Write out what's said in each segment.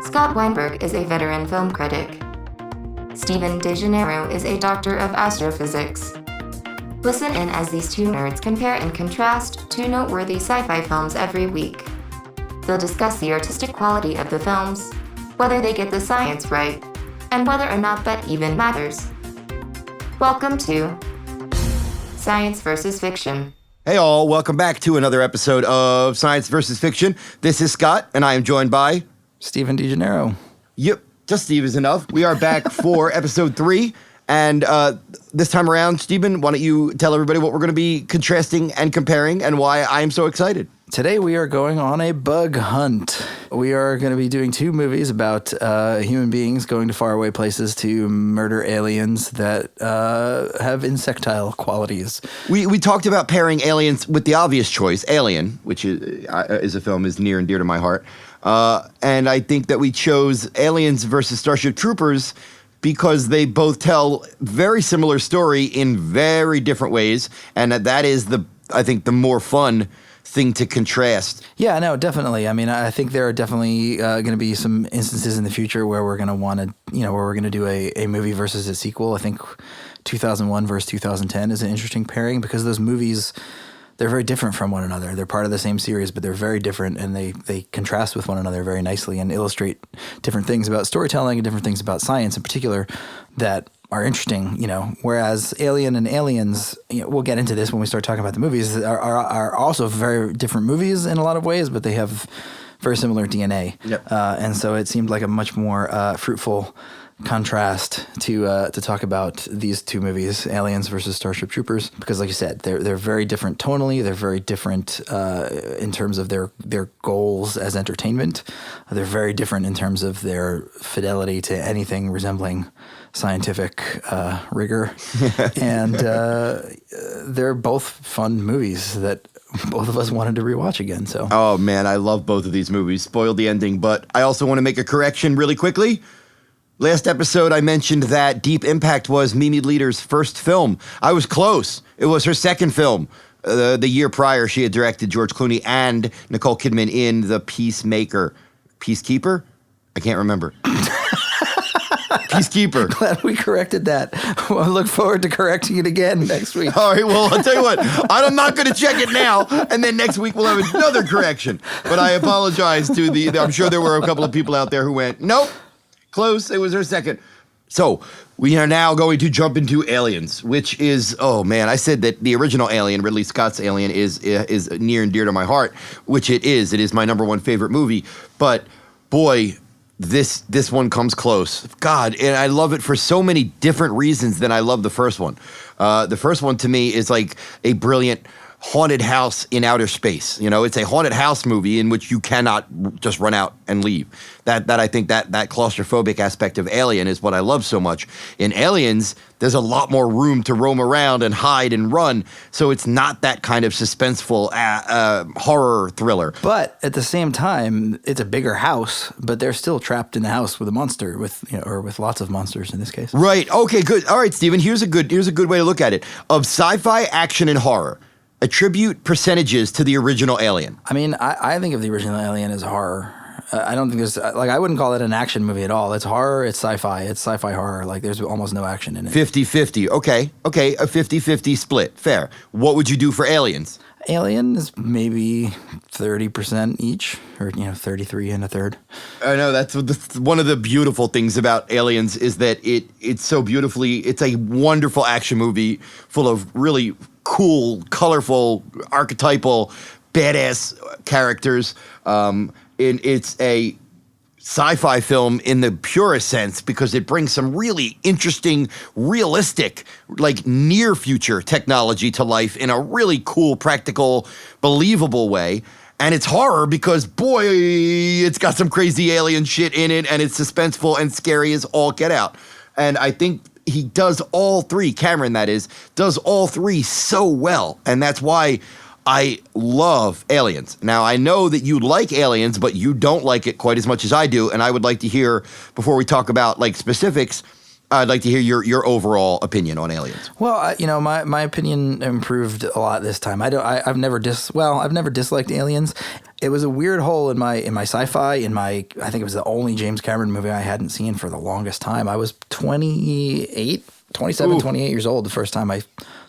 Scott Weinberg is a veteran film critic. Steven DeGennaro is a doctor of astrophysics. Listen in as these two nerds compare and contrast two noteworthy sci-fi films every week. They'll discuss the artistic quality of the films, whether they get the science right, and whether or not that even matters. Welcome to Science vs. Fiction. Hey all, welcome back to another episode of Science vs. Fiction. This is Scott, and I am joined by... Steven DeGennaro. Yep, just Steve is enough. We are back for episode 3, and this time around, Steven, why don't you tell everybody what we're going to be contrasting and comparing and why I am so excited. Today we are going on a bug hunt. We are going to be doing two movies about human beings going to faraway places to murder aliens that have insectile qualities. We talked about pairing aliens with the obvious choice, Alien, which is a film is near and dear to my heart. And I think that we chose Aliens versus Starship Troopers because they both tell very similar story in very different ways, and that is I think the more fun thing to contrast. Yeah, no, definitely. I mean, I think there are definitely going to be some instances in the future where we're going to want to, where we're going to do a movie versus a sequel. I think 2001 versus 2010 is an interesting pairing because those movies, they're very different from one another. They're part of the same series, but they're very different, and they contrast with one another very nicely and illustrate different things about storytelling and different things about science in particular that are interesting, whereas Alien and Aliens, we'll get into this when we start talking about the movies, are also very different movies in a lot of ways, but they have very similar DNA. Yep. And so it seemed like a much more fruitful contrast to talk about these two movies, Aliens versus Starship Troopers, because like you said, they're very different tonally, they're very different in terms of their goals as entertainment. They're very different in terms of their fidelity to anything resembling scientific rigor. And they're both fun movies that both of us wanted to rewatch again. So, oh man, I love both of these movies. Spoiled the ending, but I also want to make a correction really quickly. Last episode, I mentioned that Deep Impact was Mimi Leder's first film. I was close. It was her second film. The year prior, she had directed George Clooney and Nicole Kidman in The Peacekeeper? I can't remember. Peacekeeper. Glad we corrected that. I look forward to correcting it again next week. All right, well, I'll tell you what. I'm not going to check it now, and then next week we'll have another correction. But I apologize to I'm sure there were a couple of people out there who went, nope. Close. It was her second. So we are now going to jump into Aliens, which is, oh man, I said that the original Alien, Ridley Scott's Alien, is near and dear to my heart, which it is. It is my number one favorite movie. But boy, this one comes close. God, and I love it for so many different reasons than I love the first one. The first one to me is like a brilliant haunted house in outer space. It's a haunted house movie in which you cannot just run out and leave. That I think that claustrophobic aspect of Alien is what I love so much. In Aliens, there's a lot more room to roam around and hide and run, so it's not that kind of suspenseful horror thriller. But at the same time, it's a bigger house, but they're still trapped in the house with a monster, or with lots of monsters in this case. Right. Okay. Good. All right, Steven. Here's a good way to look at it. Of sci-fi, action, and horror, attribute percentages to the original Alien. I mean, I think of the original Alien as horror. I don't think there's, I wouldn't call it an action movie at all. It's horror, it's sci-fi, it's sci-fi horror. Like, there's almost no action in it. 50-50. Okay, a 50-50 split. Fair. What would you do for Aliens? Alien is maybe 30% each, or 33 and a third. I know that's one of the beautiful things about Aliens is that it's so beautifully. It's a wonderful action movie full of really cool, colorful, archetypal, badass characters. It's a sci-fi film in the purest sense because it brings some really interesting, realistic, like near future technology to life in a really cool, practical, believable way. And it's horror because, boy, it's got some crazy alien shit in it, and it's suspenseful and scary as all get out. And I think he does all three, Cameron that is, does all three so well. And that's why I love Aliens. Now, I know that you like Aliens, but you don't like it quite as much as I do. And I would like to hear, before we talk about like specifics, I'd like to hear your overall opinion on Aliens. Well, my opinion improved a lot this time. I've never disliked Aliens. it was a weird hole in my sci-fi, I think it was the only James Cameron movie I hadn't seen for the longest time. I was 27, 28 years old the first time I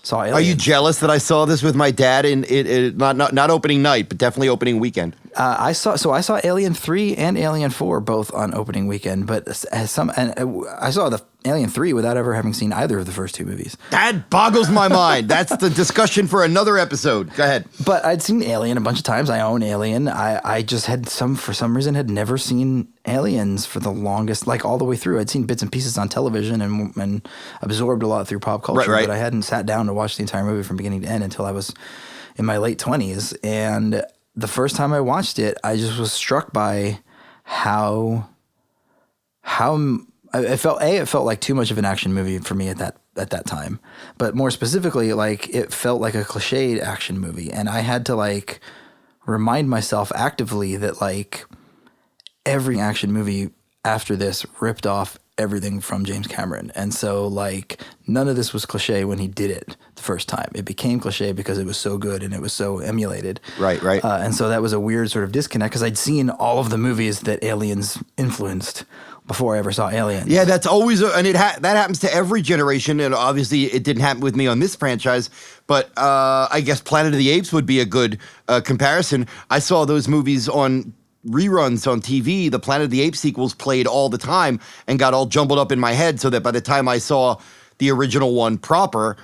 saw Alien. Are you jealous that I saw this with my dad in not opening night, but definitely opening weekend? I saw Alien 3 and Alien 4 both on opening weekend, but I saw the Alien 3 without ever having seen either of the first two movies. That boggles my mind. That's the discussion for another episode. Go ahead. But I'd seen Alien a bunch of times. I own Alien. I just for some reason had never seen Aliens for the longest, like all the way through. I'd seen bits and pieces on television and absorbed a lot through pop culture, right. but I hadn't sat down to watch the entire movie from beginning to end until I was in my late 20s. And the first time I watched it, I just was struck by how it felt like too much of an action movie for me at that time. But more specifically, like it felt like a cliched action movie, and I had to like remind myself actively that like every action movie after this ripped off everything from James Cameron. And so like none of this was cliche when he did it the first time. It became cliche because it was so good and it was so emulated. Right. And so that was a weird sort of disconnect because I'd seen all of the movies that Aliens influenced before I ever saw Aliens. Yeah, that's always, that happens to every generation, and obviously it didn't happen with me on this franchise, but I guess Planet of the Apes would be a good comparison. I saw those movies on reruns on TV. The Planet of the Apes sequels played all the time and got all jumbled up in my head so that by the time I saw the original one proper,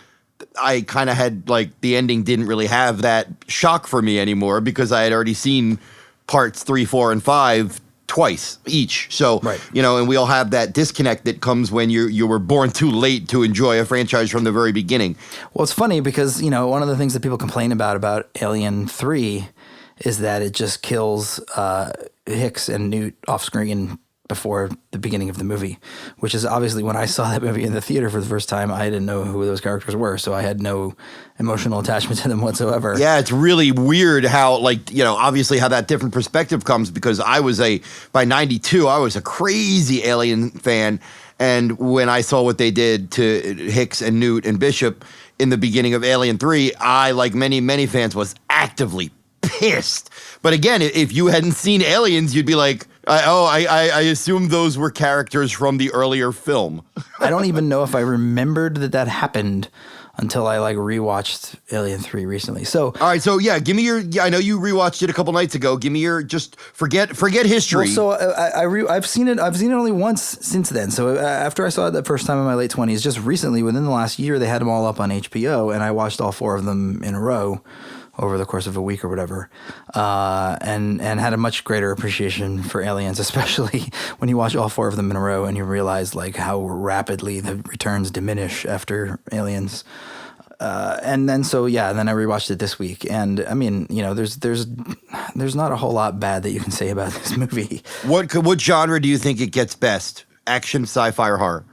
I kind of had, like, the ending didn't really have that shock for me anymore because I had already seen parts 3, 4, and 5 twice each. So, you know, and we all have that disconnect that comes when you were born too late to enjoy a franchise from the very beginning. Well, it's funny because, you know, one of the things that people complain about Alien 3 is that it just kills Hicks and Newt off screen before the beginning of the movie, which is obviously when I saw that movie in the theater for the first time, I didn't know who those characters were, so I had no emotional attachment to them whatsoever. Yeah, it's really weird how, like, you know, obviously how that different perspective comes because by 92, I was a crazy Alien fan, and when I saw what they did to Hicks and Newt and Bishop in the beginning of Alien 3, I, like many, many fans, was actively pissed. But again, if you hadn't seen Aliens, you'd be like, I assume those were characters from the earlier film. I don't even know if I remembered that happened until I like rewatched Alien 3 recently. So, all right, so yeah, give me your. Yeah, I know you rewatched it a couple nights ago. Give me your. Just forget history. Well, so I've seen it. I've seen it only once since then. So after I saw it the first time in my late 20s, just recently, within the last year, they had them all up on HBO, and I watched all 4 of them in a row over the course of a week or whatever, and had a much greater appreciation for Aliens, especially when you watch all 4 of them in a row and you realize like how rapidly the returns diminish after Aliens. And then I rewatched it this week, and I mean, you know, there's not a whole lot bad that you can say about this movie. What genre do you think it gets best? Action, sci-fi, or horror?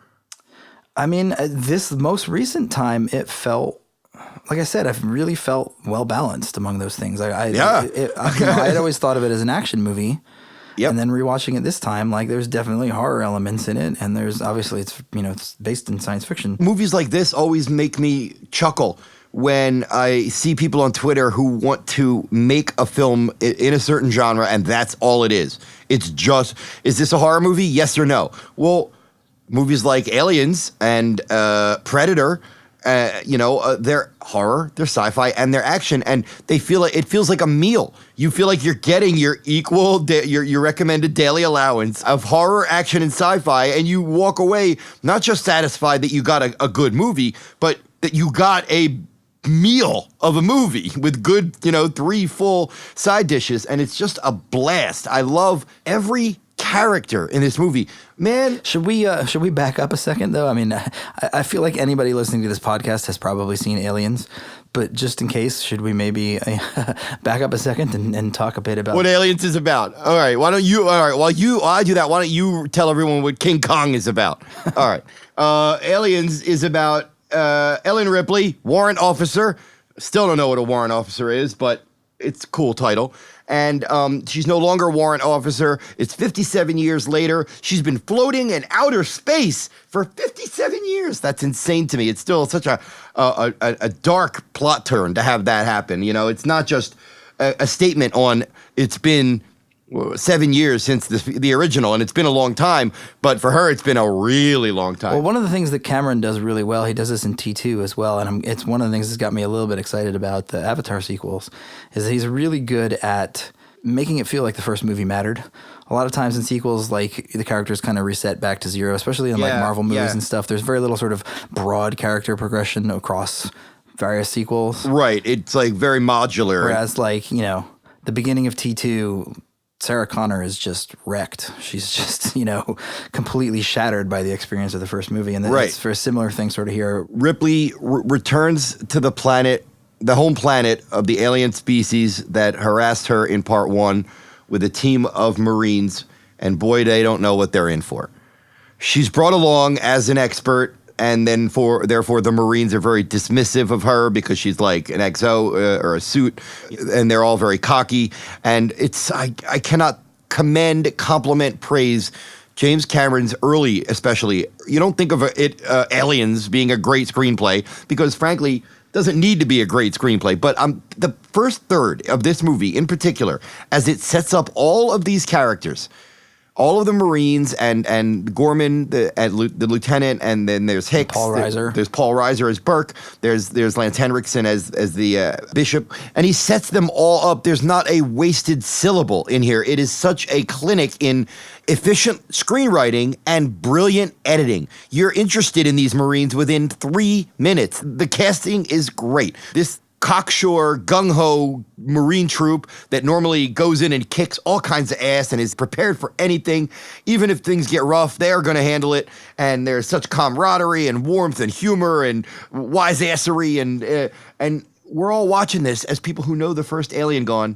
I mean, this most recent time, it felt. Like I said, I've really felt well balanced among those things. I'd always thought of it as an action movie, and then rewatching it this time, like there's definitely horror elements in it, and there's obviously it's based in science fiction. Movies like this always make me chuckle when I see people on Twitter who want to make a film in a certain genre, and that's all it is. It's just, is this a horror movie? Yes or no? Well, movies like Aliens and Predator. They're horror, they're sci-fi, and they're action, and it feels like a meal. You feel like you're getting your your recommended daily allowance of horror, action, and sci-fi, and you walk away not just satisfied that you got a good movie, but that you got a meal of a movie with good, 3 full side dishes, and it's just a blast. I love every character in this movie, man. Should we back up a second though? I mean, I feel like anybody listening to this podcast has probably seen Aliens, but just in case, should we maybe back up a second and talk a bit about what Aliens is about? All right, while I do that, why don't you tell everyone what King Kong is about? All right, Aliens is about Ellen Ripley, warrant officer. Still don't know what a warrant officer is, but it's a cool title. And she's no longer a warrant officer. It's 57 years later. She's been floating in outer space for 57 years. That's insane to me. It's still such a dark plot turn to have that happen. It's not just a statement on it's been 7 years since the original, and it's been a long time, but for her, it's been a really long time. Well, one of the things that Cameron does really well, he does this in T2 as well, and it's one of the things that's got me a little bit excited about the Avatar sequels, is that he's really good at making it feel like the first movie mattered. A lot of times in sequels, like, the characters kind of reset back to zero, especially in like Marvel movies and stuff. There's very little sort of broad character progression across various sequels. Right. It's like very modular. Whereas, like, you know, the beginning of T2, Sarah Connor is just wrecked. She's just, you know, completely shattered by the experience of the first movie. And then it's for a similar thing sort of here. Ripley returns to the planet, the home planet of the alien species that harassed her in part 1 with a team of Marines, and boy, they don't know what they're in for. She's brought along as an expert, and then therefore the Marines are very dismissive of her because she's like an exo or a suit, and they're all very cocky. And I cannot commend, compliment, praise James Cameron's early, especially. You don't think of Aliens being a great screenplay because, frankly, doesn't need to be a great screenplay. But the first third of this movie in particular, as it sets up all of these characters, all of the Marines and Gorman, the lieutenant, and then there's Hicks. Paul Reiser. There's Paul Reiser as Burke. There's Lance Henriksen as the bishop. And he sets them all up. There's not a wasted syllable in here. It is such a clinic in efficient screenwriting and brilliant editing. You're interested in these Marines within 3 minutes. The casting is great. This cocksure, gung-ho Marine troop that normally goes in and kicks all kinds of ass and is prepared for anything. Even if things get rough, they are going to handle it. And there's such camaraderie and warmth and humor and wiseassery. And we're all watching this as people who know the first Alien going,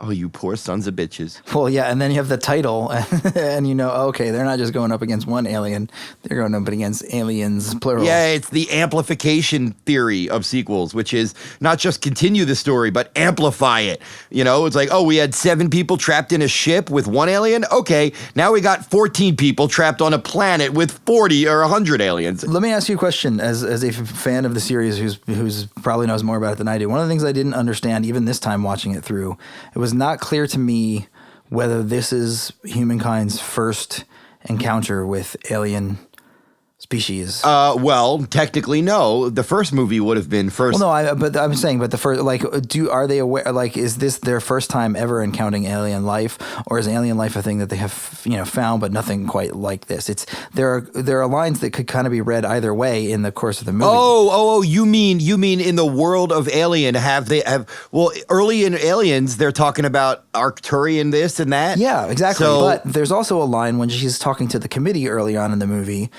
oh, you poor sons of bitches. Well, yeah, and then you have the title, and you know, okay, they're not just going up against one alien, they're going up against aliens, plural. Yeah, it's the amplification theory of sequels, which is not just continue the story, but amplify it. You know, it's like, oh, we had 7 people trapped in a ship with one alien? Okay, now we got 14 people trapped on a planet with 40 or 100 aliens. Let me ask you a question, as a fan of the series who's probably knows more about it than I do. One of the things I didn't understand, even this time watching it through, it was not clear to me whether this is humankind's first encounter with alien species. Well, technically, no. The first movie would have been first. Well, no, but I'm saying, but the first, like, are they aware? Like, is this their first time ever encountering alien life, or is alien life a thing that they have, you know, found, but nothing quite like this? There are lines that could kind of be read either way in the course of the movie. Oh, you mean in the world of Alien well, early in Aliens they're talking about Arcturian this and that. Yeah, exactly. So, but there's also a line when she's talking to the committee early on in the movie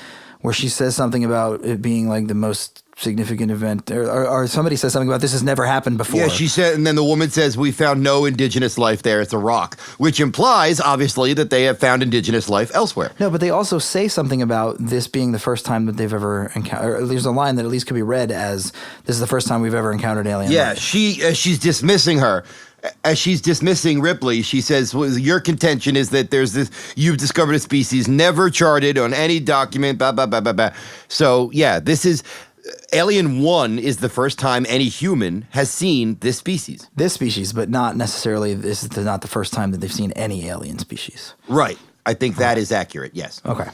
where she says something about it being like the most significant event, or somebody says something about this has never happened before. Yeah, she said, and then the woman says, we found no indigenous life there, it's a rock, which implies, obviously, that they have found indigenous life elsewhere. No, but they also say something about this being the first time that they've ever encountered, there's a line that at least could be read as, this is the first time we've ever encountered alien life. Yeah, she's dismissing her. As she's dismissing Ripley, she says, well, your contention is that you've discovered a species never charted on any document, blah, blah, blah, blah, blah. So, yeah, this is, Alien 1 is the first time any human has seen this species. This species, but not necessarily, this is not the first time that they've seen any alien species. Right. I think that is accurate, yes. Okay.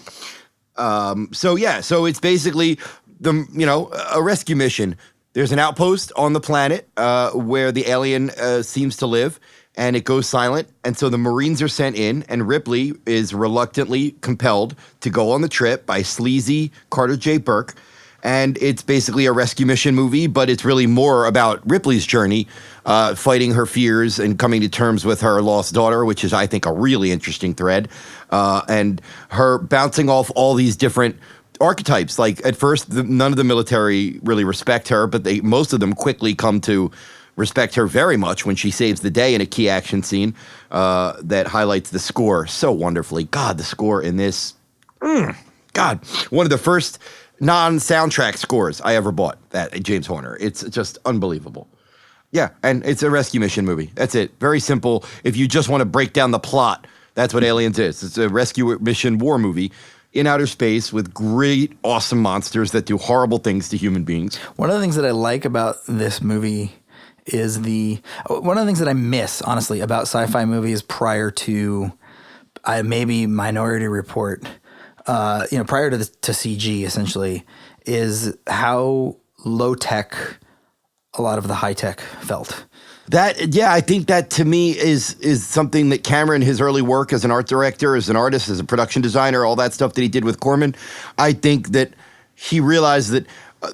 So it's basically, a rescue mission. There's an outpost on the planet where the alien seems to live, and it goes silent. And so the Marines are sent in, and Ripley is reluctantly compelled to go on the trip by sleazy Carter J. Burke. And it's basically a rescue mission movie, but it's really more about Ripley's journey, fighting her fears and coming to terms with her lost daughter, which is, I think, a really interesting thread. And her bouncing off all these different archetypes. Like, at first, none of the military really respect her, but most of them quickly come to respect her very much when she saves the day in a key action scene that highlights the score so wonderfully. God, the score in this, God, one of the first non-soundtrack scores I ever bought, that James Horner. It's just unbelievable. Yeah, and it's a rescue mission movie. That's it. Very simple. If you just want to break down the plot, that's what Aliens is. It's a rescue mission war movie in outer space with great, awesome monsters that do horrible things to human beings. One of the things that I like about this movie is one of the things that I miss, honestly, about sci-fi movies prior to maybe Minority Report, prior to CG, essentially, is how low tech a lot of the high tech felt. I think that to me is something that Cameron, his early work as an art director, as an artist, as a production designer, all that stuff that he did with Corman, I think that he realized that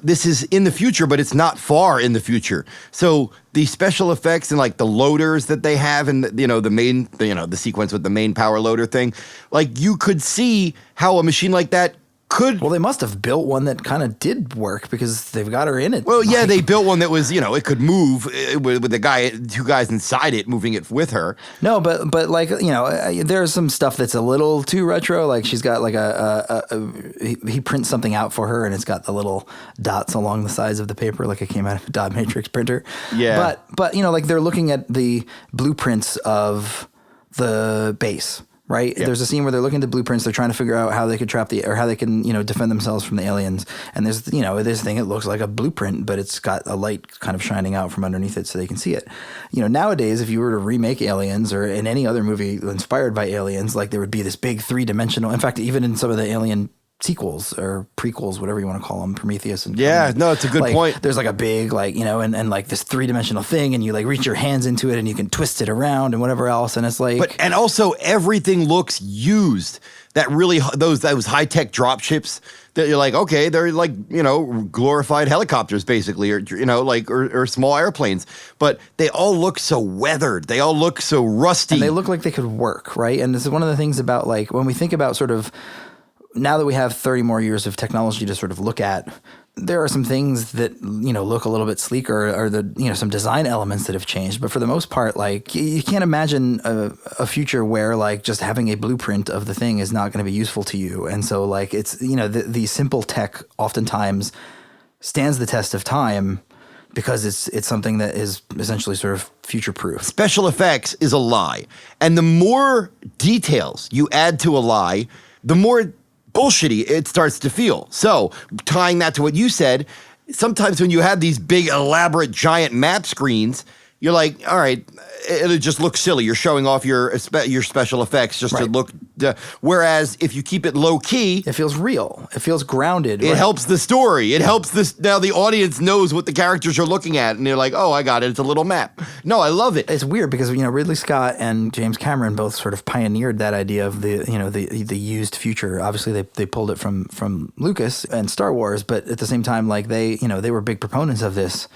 this is in the future, but it's not far in the future. So the special effects and like the loaders that they have and the sequence with the main power loader thing, like you could see how a machine like that could. Well, they must have built one that kind of did work because they've got her in it. Well, yeah, they built one that was, it could move with the two guys inside it moving it with her. No, but like, there's some stuff that's a little too retro. Like she's got like he prints something out for her and it's got the little dots along the sides of the paper like it came out of a dot matrix printer. Yeah. But like they're looking at the blueprints of the base. Right. Yep. There's a scene where they're looking at the blueprints. They're trying to figure out how they could how they can, defend themselves from the aliens. And there's, this thing, it looks like a blueprint, but it's got a light kind of shining out from underneath it so they can see it. Nowadays, if you were to remake Aliens or in any other movie inspired by Aliens, like there would be this big 3-dimensional, in fact, even in some of the Alien sequels or prequels, whatever you want to call them, Prometheus and it's a good point. There's like a big and like this 3-dimensional thing, and you like reach your hands into it and you can twist it around and whatever else, and it's like. And also everything looks used. That really those high tech drop ships that you're like, okay, they're like glorified helicopters basically, or small airplanes, but they all look so weathered. They all look so rusty. And they look like they could work, right? And this is one of the things about like when we think about sort of. Now that we have 30 more years of technology to sort of look at, there are some things that, look a little bit sleeker or some design elements that have changed. But for the most part, like you can't imagine a future where like just having a blueprint of the thing is not going to be useful to you. And so like it's, the simple tech oftentimes stands the test of time because it's something that is essentially sort of future-proof. Special effects is a lie. And the more details you add to a lie, the more bullshitty it starts to feel. So tying that to what you said, sometimes when you have these big, elaborate, giant map screens, you're like, all right, it just looks silly. You're showing off your special effects just to look. Whereas if you keep it low key, it feels real. It feels grounded. It helps the story. It helps this. Now the audience knows what the characters are looking at, and they're like, oh, I got it. It's a little map. No, I love it. It's weird because Ridley Scott and James Cameron both sort of pioneered that idea of the used future. Obviously, they pulled it from Lucas and Star Wars, but at the same time, like they were big proponents of this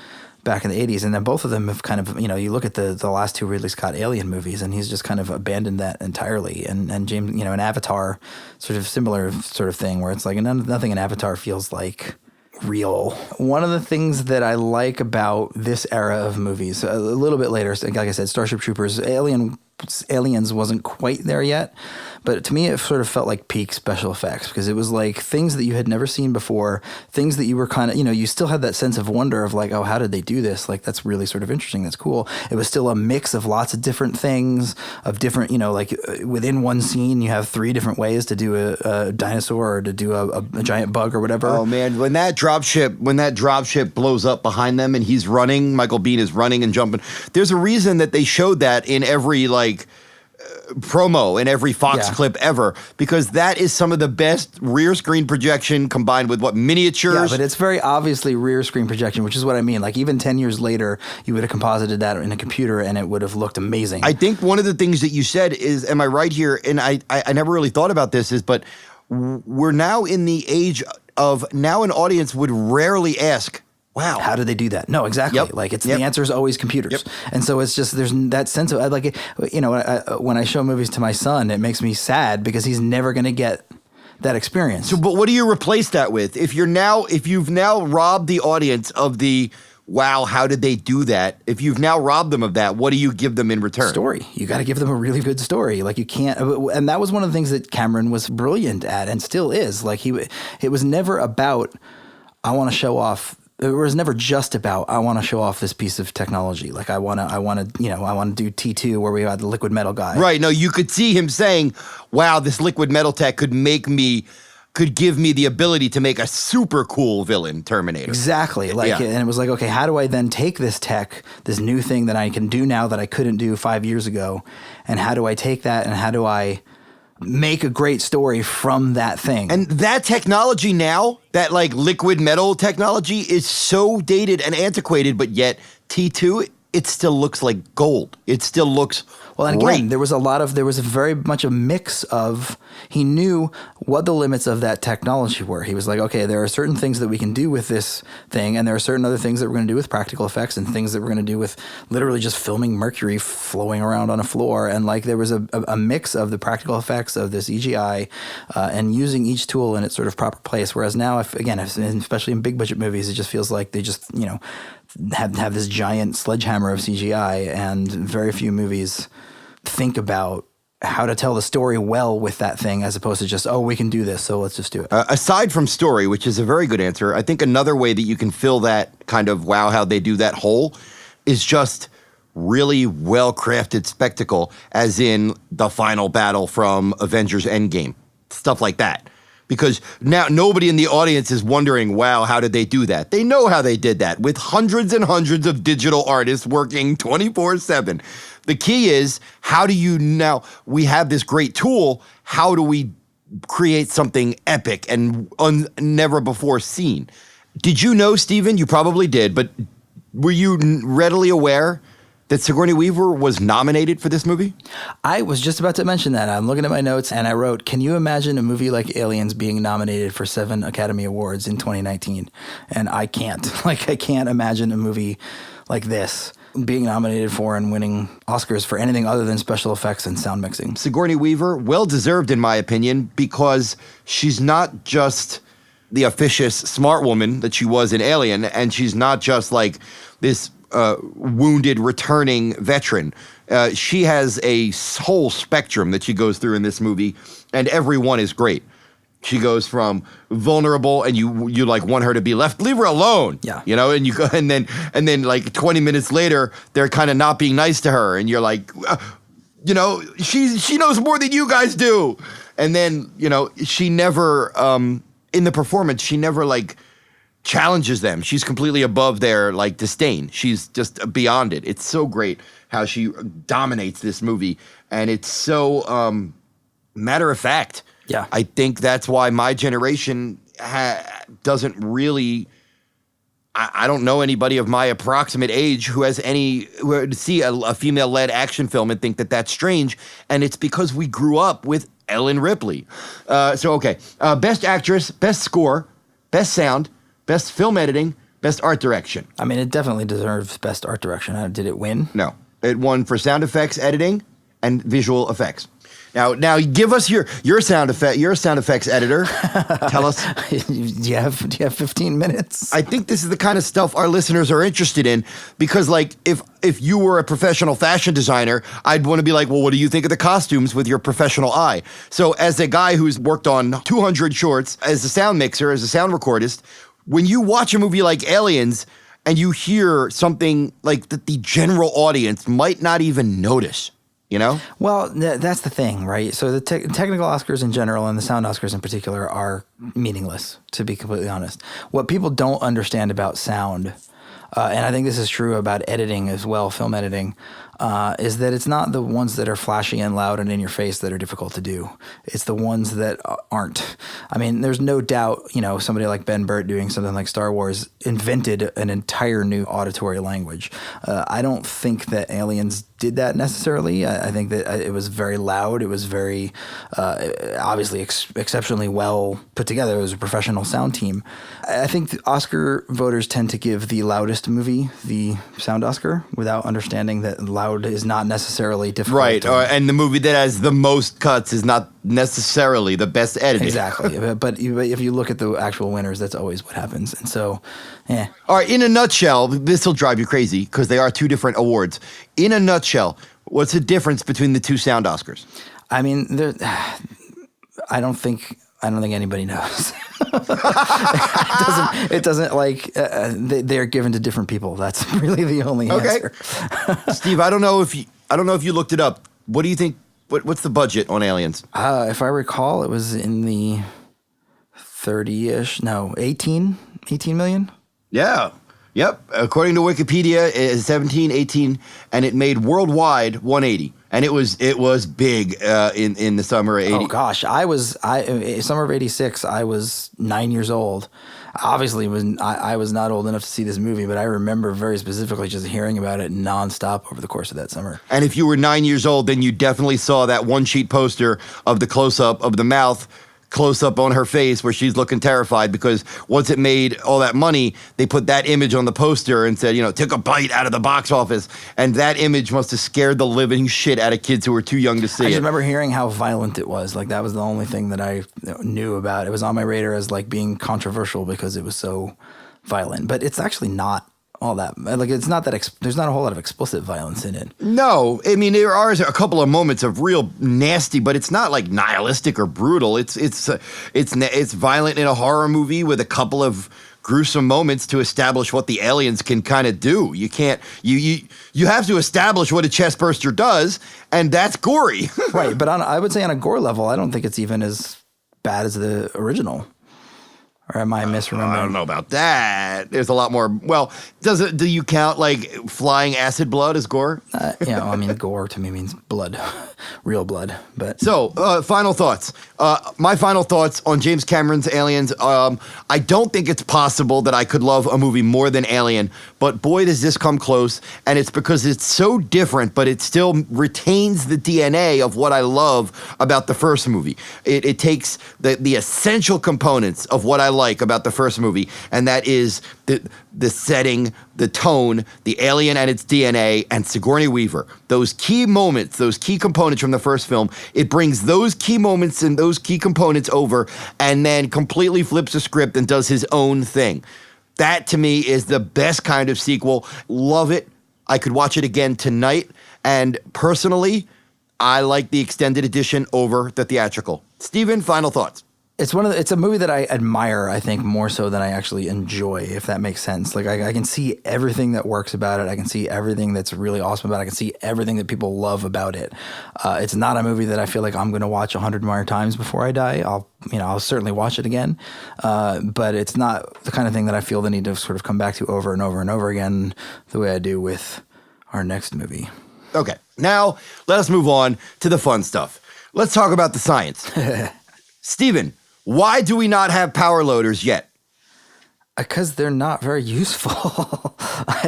back in the 80s, and then both of them have kind of, you look at the last two Ridley Scott Alien movies, and he's just kind of abandoned that entirely. And James, an Avatar, sort of similar sort of thing, where it's like nothing in Avatar feels like real. One of the things that I like about this era of movies, a little bit later, like I said, Starship Troopers, Aliens wasn't quite there yet, but to me it sort of felt like peak special effects because it was like things that you had never seen before, things that you were kind of, you still had that sense of wonder of like, oh, how did they do this? Like, that's really sort of interesting. That's cool. It was still a mix of lots of different things, of different, like within one scene, you have 3 different ways to do a dinosaur or to do a giant bug or whatever. Oh man, when that dropship blows up behind them and he's running, Michael Biehn is running and jumping. There's a reason that they showed that in every promo in every Fox clip ever, because that is some of the best rear screen projection combined with miniatures. Yeah, but it's very obviously rear screen projection, which is what I mean. Like even 10 years later, you would have composited that in a computer and it would have looked amazing. I think one of the things that you said is, am I right here? And I never really thought about this but we're now in the age of now an audience would rarely ask, wow, how did they do that? No, exactly. Yep. Like the answer is always computers. Yep. And so it's just, there's that sense of like, when I show movies to my son, it makes me sad because he's never going to get that experience. So, but what do you replace that with? If you've now robbed the audience of the, wow, how did they do that? If you've now robbed them of that, what do you give them in return? Story. You got to give them a really good story. Like you can't, and that was one of the things that Cameron was brilliant at and still is. Like it was never about, I want to show off. It was never just about, I want to show off this piece of technology. Like I want to do T2 where we had the liquid metal guy. Right. No, you could see him saying, wow, this liquid metal tech could make me could give me the ability to make a super cool villain Terminator. Exactly. And it was like, okay, how do I then take this tech, this new thing that I can do now that I couldn't do 5 years ago, and how do I take that and how do I make a great story from that thing? And that technology now, that like liquid metal technology, is so dated and antiquated, but yet T2, it still looks like gold. It still looks well, and great. again, there was very much a mix of, he knew what the limits of that technology were. He was like, okay, there are certain things that we can do with this thing, and there are certain other things that we're going to do with practical effects, and things that we're going to do with literally just filming mercury flowing around on a floor. And like there was a mix of the practical effects of this CGI and using each tool in its sort of proper place. Whereas now, especially in big budget movies, it just feels like they just, have this giant sledgehammer of CGI, and very few movies think about how to tell the story well with that thing, as opposed to just, oh, we can do this, so let's just do it. Aside from story, which is a very good answer, I think another way that you can fill that kind of wow, how they do that hole is just really well-crafted spectacle, as in the final battle from Avengers Endgame, stuff like that. Because now nobody in the audience is wondering, wow, how did they do that? They know how they did that with hundreds and hundreds of digital artists working 24/7. The key is, how do you now, we have this great tool, how do we create something epic and never before seen? Did you know, Steven, you probably did, but were you readily aware that Sigourney Weaver was nominated for this movie? I was just about to mention that. I'm looking at my notes, and I wrote, can you imagine a movie like Aliens being nominated for 7 Academy Awards in 2019? And I can't. I can't imagine a movie like this being nominated for and winning Oscars for anything other than special effects and sound mixing. Sigourney Weaver, well-deserved in my opinion, because she's not just the officious smart woman that she was in Alien, and she's not just like this wounded returning veteran. She has a whole spectrum that she goes through in this movie, and every one is great. She goes from vulnerable, and you like want her to be left, leave her alone. Yeah. And you go, and then like 20 minutes later, they're kind of not being nice to her, and you're like, she knows more than you guys do. And then she never in the performance, she never like challenges them. She's completely above their like disdain. She's just beyond it. It's so great how she dominates this movie, and it's so matter of fact. Yeah, I think that's why my generation doesn't really. I don't know anybody of my approximate age who would see a female-led action film and think that that's strange, and it's because we grew up with Ellen Ripley. Best actress, best score, best sound, best film editing, best art direction. I mean, it definitely deserves best art direction. Did it win? No, it won for sound effects, editing, and visual effects. Now give us your sound effects editor. Tell us. Do you have 15 minutes? I think this is the kind of stuff our listeners are interested in, because like if you were a professional fashion designer, I'd want to be like, well, what do you think of the costumes with your professional eye? So as a guy who's worked on 200 shorts, as a sound mixer, as a sound recordist, when you watch a movie like Aliens and you hear something like that the general audience might not even notice, Well, that's the thing, right? So the technical Oscars in general and the sound Oscars in particular are meaningless, to be completely honest. What people don't understand about sound, and I think this is true about editing as well, film editing, is that it's not the ones that are flashy and loud and in your face that are difficult to do. It's the ones that aren't. I mean, there's no doubt, somebody like Ben Burtt doing something like Star Wars invented an entire new auditory language. I don't think that Aliens did that necessarily. I think that it was very loud. It was very, obviously exceptionally well put together. It was a professional sound team. I think the Oscar voters tend to give the loudest movie the sound Oscar without understanding that loud is not necessarily difficult. Right, and the movie that has the most cuts is not necessarily the best edited. Exactly, but if you look at the actual winners, that's always what happens. And so, All right, in a nutshell, this will drive you crazy because they are two different awards. In a nutshell, what's the difference between the two sound Oscars? I mean, I don't think anybody knows. It doesn't like they're given to different people. That's really the only answer. Steve, I don't know if you looked it up. What do you think? What's the budget on Aliens? If I recall, it was in the 30-ish, no, 18 million. Yeah. Yep. According to Wikipedia, it's 17, 18, and it made worldwide 180. And it was big in the summer of 80. Oh gosh, summer of 86, I was 9 years old. Obviously, I was not old enough to see this movie, but I remember very specifically just hearing about it nonstop over the course of that summer. And if you were 9 years old, then you definitely saw that one-sheet poster of the close-up of the mouth, close-up on her face where she's looking terrified, because once it made all that money, they put that image on the poster and said, took a bite out of the box office. And that image must have scared the living shit out of kids who were too young to see I it. just remember hearing how violent it was. Like, that was the only thing that I knew about. It was on my radar as like being controversial because it was so violent. But it's actually not all that. Like, it's not that there's not a whole lot of explicit violence in it. No, I mean, there are a couple of moments of real nasty, but it's not like nihilistic or brutal. It's violent in a horror movie with a couple of gruesome moments to establish what the aliens can kind of do. You can't you have to establish what a chest burster does, and that's gory. Right, but I would say on a gore level, I don't think it's even as bad as the original. Or am I misremembering? I don't know about that. There's a lot more. Well, do you count like flying acid blood as gore? I mean, gore to me means blood, real blood. But so, final thoughts. My final thoughts on James Cameron's Aliens. I don't think it's possible that I could love a movie more than Alien, but boy, does this come close. And it's because it's so different, but it still retains the DNA of what I love about the first movie. It takes the essential components of what I like about the first movie, and that is the setting, the tone, the alien and its DNA, and Sigourney Weaver. Those key moments, those key components from the first film, it brings those key moments and those key components over and then completely flips the script and does his own thing. That, to me, is the best kind of sequel. Love it. I could watch it again tonight. And personally, I like the extended edition over the theatrical. Steven, final thoughts. It's a movie that I admire, I think, more so than I actually enjoy, if that makes sense. Like, I can see everything that works about it. I can see everything that's really awesome about it. I can see everything that people love about it. It's not a movie that I feel like I'm going to watch 100 more times before I die. I'll certainly watch it again. But it's not the kind of thing that I feel the need to sort of come back to over and over and over again the way I do with our next movie. Okay. Now, let us move on to the fun stuff. Let's talk about the science. Steven, why do we not have power loaders yet? Because they're not very useful.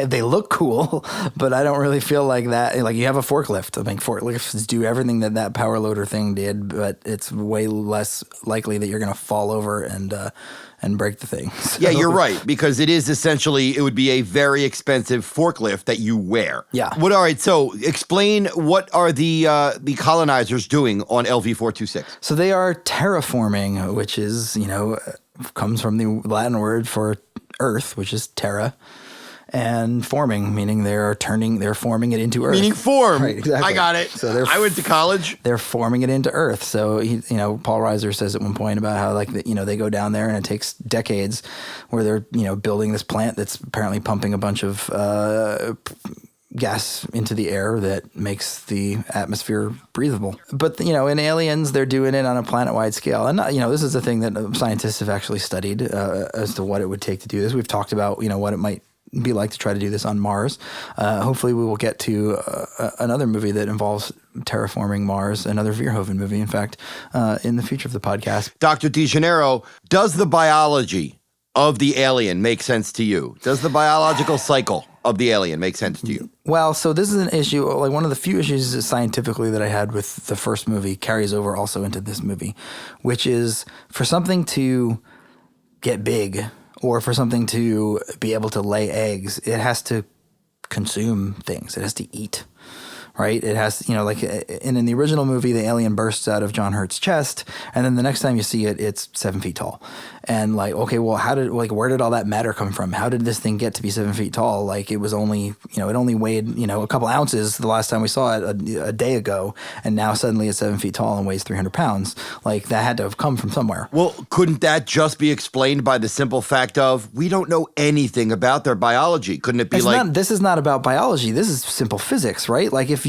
They look cool, but I don't really feel like that. Like, you have a forklift. I mean, forklifts do everything that power loader thing did, but it's way less likely that you're going to fall over and break the thing. So. Yeah, you're right, because it would be a very expensive forklift that you wear. Yeah. All right, so explain, what are the colonizers doing on LV-426? So they are terraforming, which is, comes from the Latin word for earth, which is terra, and forming, meaning they're forming it into earth. Meaning form. Right, exactly. I got it. So I went to college. They're forming it into earth. So, Paul Reiser says at one point about how, like, they go down there and it takes decades where they're, building this plant that's apparently pumping a bunch of gas into the air that makes the atmosphere breathable. But, in Aliens, they're doing it on a planet-wide scale. And, this is a thing that scientists have actually studied as to what it would take to do this. We've talked about, what it might be like to try to do this on Mars. Hopefully we will get to another movie that involves terraforming Mars, another Verhoeven movie, in fact, in the future of the podcast. Dr. DeGennaro, does the biology of the alien make sense to you? Does the biological cycle of the alien make sense to you? Well, so this is an issue, like one of the few issues scientifically that I had with the first movie carries over also into this movie, which is for something to get big or for something to be able to lay eggs, it has to consume things. It has to eat, right? It has, like in the original movie, the alien bursts out of John Hurt's chest, and then the next time you see it, it's 7 feet tall. And like, okay, well, where did all that matter come from? How did this thing get to be 7 feet tall? Like, it was only, it only weighed, a couple ounces the last time we saw it a day ago, and now suddenly it's 7 feet tall and weighs 300 pounds. Like, that had to have come from somewhere. Well, couldn't that just be explained by the simple fact of we don't know anything about their biology? Couldn't it be this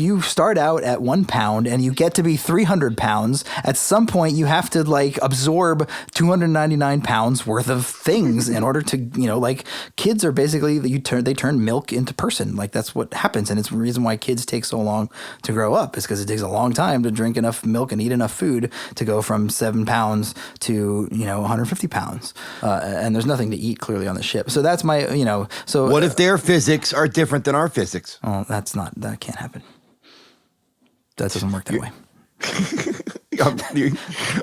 you start out at 1 pound and you get to be 300 pounds, at some point you have to like absorb 299 pounds worth of things in order to, like kids are basically, they turn milk into person. Like that's what happens. And it's the reason why kids take so long to grow up is because it takes a long time to drink enough milk and eat enough food to go from 7 pounds to, 150 pounds. And there's nothing to eat clearly on the ship. So that's my, so. What if their physics are different than our physics? Oh, that can't happen. That doesn't work that way.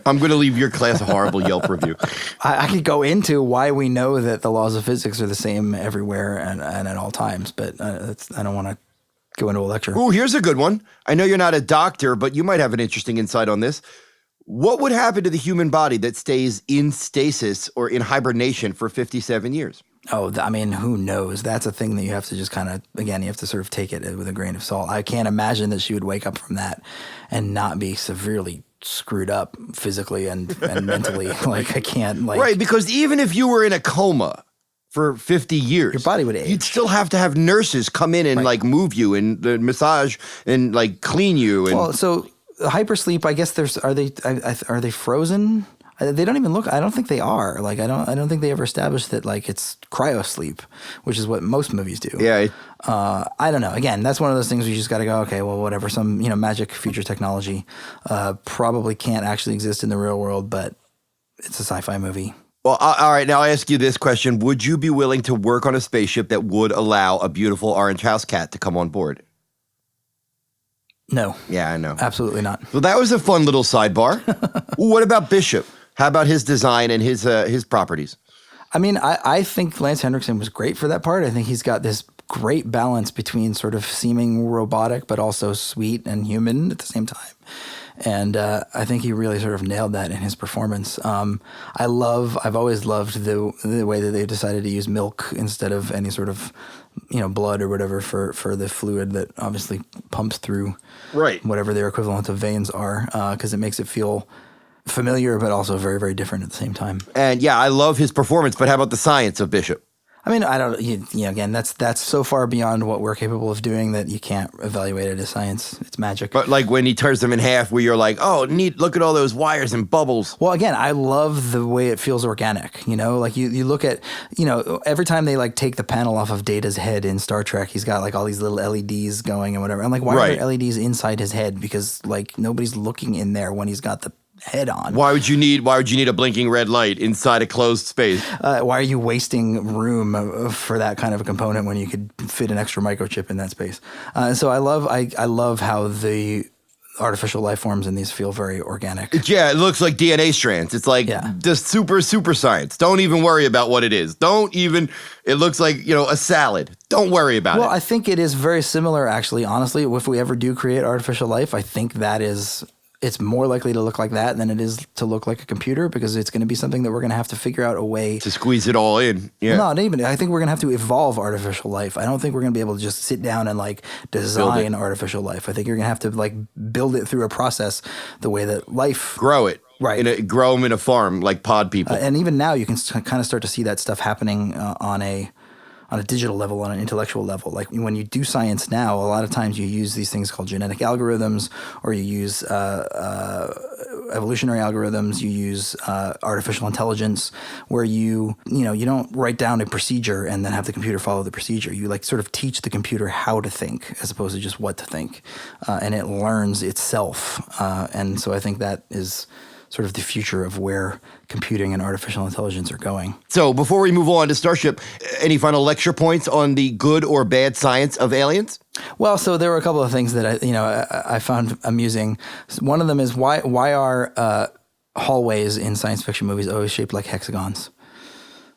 I'm going to leave your class a horrible Yelp review. I could go into why we know that the laws of physics are the same everywhere and at all times, but I don't want to go into a lecture. Ooh, here's a good one. I know you're not a doctor, but you might have an interesting insight on this. What would happen to the human body that stays in stasis or in hibernation for 57 years? Oh, I mean, who knows? That's a thing that you have to just kind of, again, you have to sort of take it with a grain of salt. I can't imagine that she would wake up from that and not be severely screwed up physically and mentally. Like, I can't, like... Right, because even if you were in a coma for 50 years... Your body would age. You'd still have to have nurses come in and, like, move you and massage and, like, clean you. And well, so hypersleep, I guess are they frozen? They don't even look. I don't think they are. Like I don't think they ever established that like it's cryosleep, which is what most movies do. Yeah. I don't know. Again, that's one of those things where you just got to go. Okay, well, whatever. Some magic future technology probably can't actually exist in the real world, but it's a sci-fi movie. Well, all right. Now I ask you this question: would you be willing to work on a spaceship that would allow a beautiful orange house cat to come on board? No. Yeah, I know. Absolutely not. Well, that was a fun little sidebar. What about Bishop? How about his design and his properties? I mean, I think Lance Henriksen was great for that part. I think he's got this great balance between sort of seeming robotic, but also sweet and human at the same time. And I think he really sort of nailed that in his performance. I've always loved the way that they decided to use milk instead of any sort of, blood or whatever for the fluid that obviously pumps through whatever their equivalent of veins are, because it makes it feel familiar, but also very, very different at the same time. And yeah, I love his performance, but how about the science of Bishop? I mean, I don't, again, that's so far beyond what we're capable of doing that you can't evaluate it as science. It's magic. But like when he turns them in half, where you're like, oh, neat, look at all those wires and bubbles. Well, again, I love the way it feels organic, like you look at, every time they like take the panel off of Data's head in Star Trek, he's got like all these little LEDs going and whatever. I'm like, why are there LEDs inside his head? Because like nobody's looking in there when he's got the head on. Why would you need a blinking red light inside a closed space? Why are you wasting room for that kind of a component when you could fit an extra microchip in that space? So I love how the artificial life forms in these feel very organic. Yeah, it looks like DNA strands. It's like just super science. Don't even worry about what it is. It looks like, a salad. Don't worry about it. Well, I think it is very similar, actually, honestly. If we ever do create artificial life, I think it's more likely to look like that than it is to look like a computer, because it's going to be something that we're going to have to figure out a way to squeeze it all in. Yeah. No, not even. I think we're going to have to evolve artificial life. I don't think we're going to be able to just sit down and like design artificial life. I think you're going to have to like build it through a process the way that life. Grow it. Right. Grow them in a farm like pod people. And even now you can kind of start to see that stuff happening on a digital level, on an intellectual level. Like when you do science now, a lot of times you use these things called genetic algorithms, or you use evolutionary algorithms, you use artificial intelligence, where you don't write down a procedure and then have the computer follow the procedure. You like sort of teach the computer how to think as opposed to just what to think. And it learns itself. And so I think that is sort of the future of where computing and artificial intelligence are going. So before we move on to Starship, any final lecture points on the good or bad science of aliens? Well, so there were a couple of things that I found amusing. One of them is why are hallways in science fiction movies always shaped like hexagons?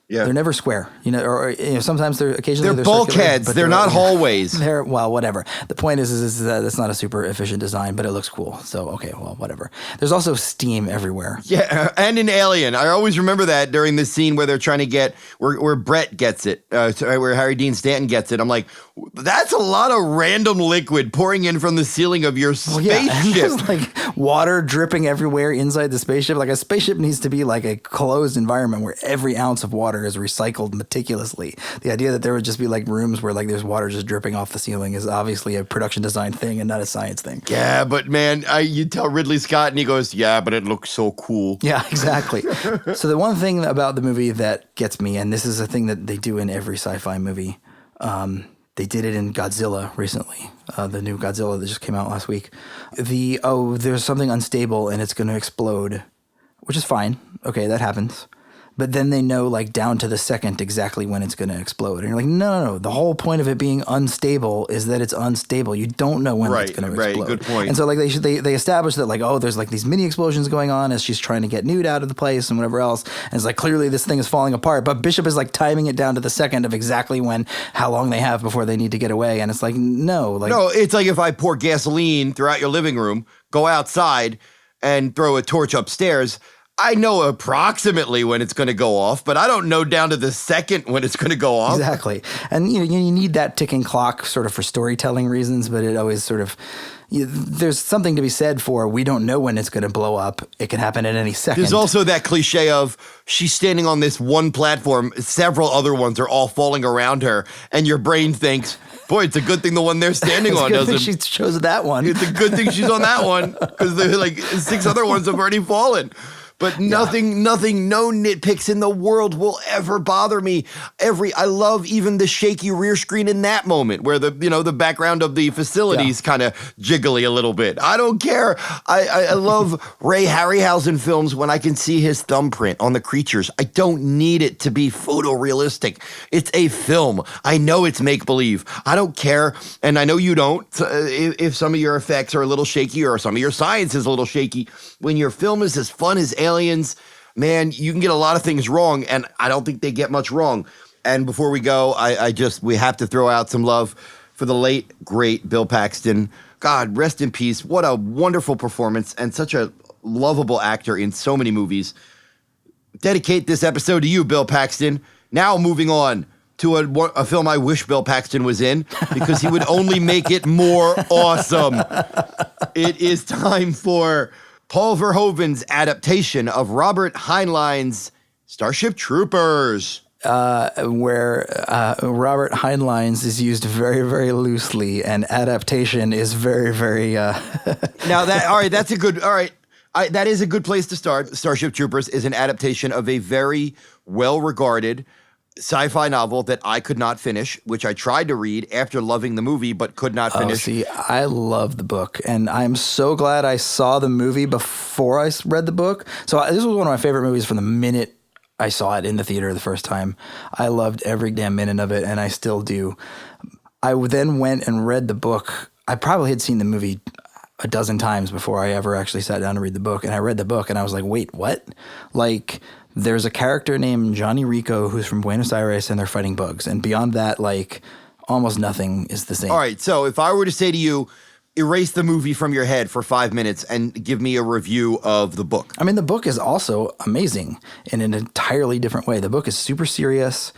Yeah. They're never square, or sometimes they're occasionally they're bulkheads. They're not hallways. They're whatever. The point is that it's not a super efficient design, but it looks cool. So okay, well, whatever. There's also steam everywhere. Yeah, and in Alien, I always remember that during the scene where they're trying to get where Brett gets it, where Harry Dean Stanton gets it. I'm like, that's a lot of random liquid pouring in from the ceiling of your spaceship. And there's like water dripping everywhere inside the spaceship. Like a spaceship needs to be like a closed environment where every ounce of water water is recycled meticulously. The idea that there would just be like rooms where like there's water just dripping off the ceiling is obviously a production design thing and not a science thing. Yeah, but man, you tell Ridley Scott and he goes, yeah, but it looks so cool. Yeah, exactly. So the one thing about the movie that gets me, and this is a thing that they do in every sci-fi movie, they did it in Godzilla recently, the new Godzilla that just came out last week. There's something unstable and it's going to explode, which is fine. Okay, that happens. But then they know like down to the second exactly when it's going to explode. And you're like, no. The whole point of it being unstable is that it's unstable. You don't know when it's going to explode. Right, good point. And so like they establish that like, there's like these mini explosions going on as she's trying to get Newt out of the place and whatever else. And it's like clearly this thing is falling apart. But Bishop is like timing it down to the second of exactly how long they have before they need to get away. And it's like, no. No, it's like if I pour gasoline throughout your living room, go outside and throw a torch upstairs, I know approximately when it's going to go off, but I don't know down to the second when it's going to go off. Exactly. And you need that ticking clock sort of for storytelling reasons, but it always sort of there's something to be said for we don't know when it's going to blow up. It can happen at any second. There's also that cliche of she's standing on this one platform, several other ones are all falling around her, and your brain thinks, boy, it's a good thing the one they're standing on doesn't. She chose that one. It's a good thing she's on that one because like 6 other ones have already fallen. But nothing, no nitpicks in the world will ever bother me. I love even the shaky rear screen in that moment where the background of the facility's kind of jiggly a little bit. I don't care. I love Ray Harryhausen films when I can see his thumbprint on the creatures. I don't need it to be photorealistic. It's a film. I know it's make-believe. I don't care, and I know you don't, if some of your effects are a little shaky or some of your science is a little shaky. When your film is as fun as Aliens, man, you can get a lot of things wrong, and I don't think they get much wrong. And before we go, we have to throw out some love for the late, great Bill Paxton. God, rest in peace. What a wonderful performance and such a lovable actor in so many movies. Dedicate this episode to you, Bill Paxton. Now moving on to a film I wish Bill Paxton was in because he would only make it more awesome. It is time for Paul Verhoeven's adaptation of Robert Heinlein's Starship Troopers. Where Robert Heinlein's is used very, very loosely, and adaptation is very, very. Now that's a good. All right, that is a good place to start. Starship Troopers is an adaptation of a very well-regarded sci-fi novel that I could not finish, which I tried to read after loving the movie, but could not finish. See, I love the book, and I'm so glad I saw the movie before I read the book. So this was one of my favorite movies from the minute I saw it in the theater the first time. I loved every damn minute of it, and I still do. I then went and read the book. I probably had seen the movie a dozen times before I ever actually sat down to read the book, and I read the book, and I was like, wait, what? Like, there's a character named Johnny Rico who's from Buenos Aires, and they're fighting bugs. And beyond that, like, almost nothing is the same. All right, so if I were to say to you, erase the movie from your head for 5 minutes and give me a review of the book. I mean, the book is also amazing in an entirely different way. The book is super serious,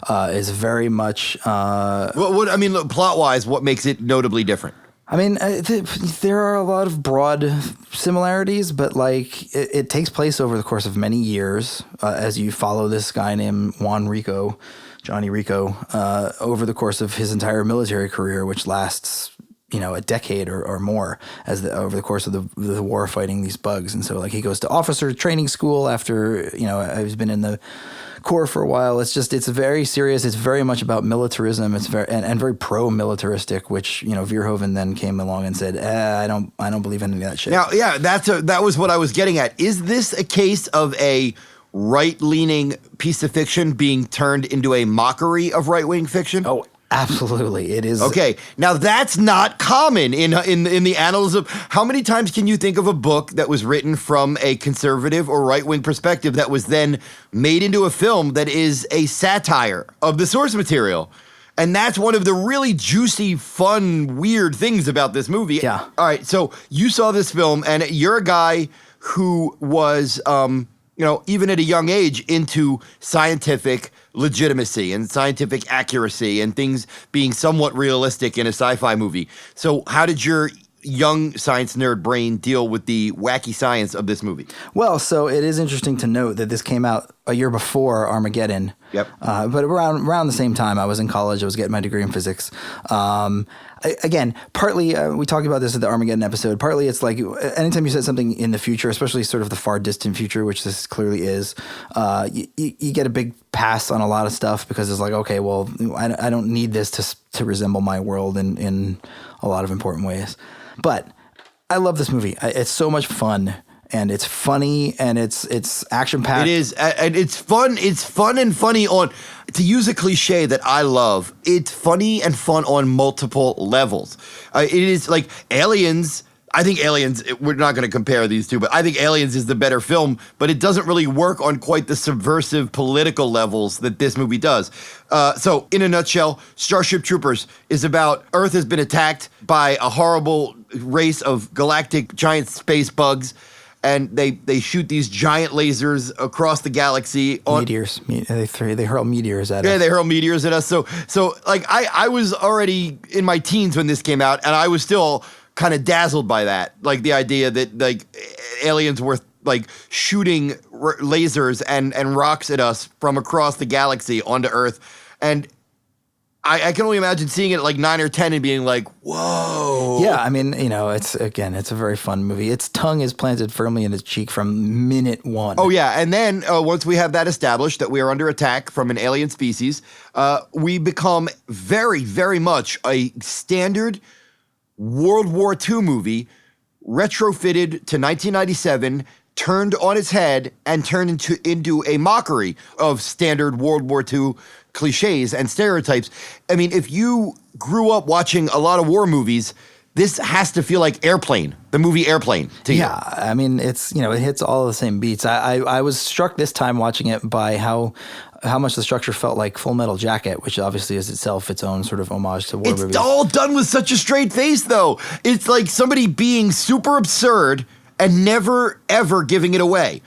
is very much... plot-wise, what makes it notably different? I mean, there are a lot of broad similarities, but like it takes place over the course of many years as you follow this guy named Johnny Rico, over the course of his entire military career, which lasts, a decade or more over the course of the war fighting these bugs. And so like he goes to officer training school after, he's been in the Corps for a while. It's very serious. It's very much about militarism. It's very and very pro-militaristic, which Verhoeven then came along and said, I don't believe in any of that shit. Now, yeah, that was what I was getting at. Is this a case of a right-leaning piece of fiction being turned into a mockery of right-wing fiction? Oh, absolutely, it is. Okay, now that's not common in the annals of. How many times can you think of a book that was written from a conservative or right-wing perspective that was then made into a film that is a satire of the source material? And that's one of the really juicy, fun, weird things about this movie. Yeah. All right, so you saw this film, and you're a guy who was, even at a young age, into scientific legitimacy and scientific accuracy and things being somewhat realistic in a sci-fi movie. So how did your young science nerd brain deal with the wacky science of this movie? Well, so it is interesting to note that this came out a year before Armageddon. Yep. But around the same time, I was in college. I was getting my degree in physics. Again, partly we talked about this at the Armageddon episode. Partly it's like anytime you set something in the future, especially sort of the far distant future, which this clearly is, you get a big pass on a lot of stuff because it's like, okay, well, I don't need this to resemble my world in a lot of important ways. But I love this movie. It's so much fun. And it's funny, and it's action packed. It is, and it's fun. It's fun and funny on, to use a cliche that I love, it's funny and fun on multiple levels. It is like Aliens. I think Aliens, we're not going to compare these two, but I think Aliens is the better film, but it doesn't really work on quite the subversive political levels that this movie does. So in a nutshell, Starship Troopers is about Earth has been attacked by a horrible race of galactic giant space bugs. And they shoot these giant lasers across the galaxy. Meteors. They hurl meteors at us. Yeah, they hurl meteors at us. So like I was already in my teens when this came out, and I was still kind of dazzled by that. Like the idea that like aliens were like shooting lasers and rocks at us from across the galaxy onto Earth. And I can only imagine seeing it at like 9 or 10 and being like, whoa. Yeah, I mean, it's a very fun movie. Its tongue is planted firmly in its cheek from minute one. Oh, yeah. And then once we have that established, that we are under attack from an alien species, we become very, very much a standard World War II movie retrofitted to 1997, turned on its head, and turned into a mockery of standard World War II cliches and stereotypes. I mean, if you grew up watching a lot of war movies, this has to feel like Airplane, the movie Airplane to you. Yeah, I mean, it's, it hits all the same beats. I was struck this time watching it by how much the structure felt like Full Metal Jacket, which obviously is itself its own sort of homage to war movies. It's all done with such a straight face, though. It's like somebody being super absurd and never, ever giving it away.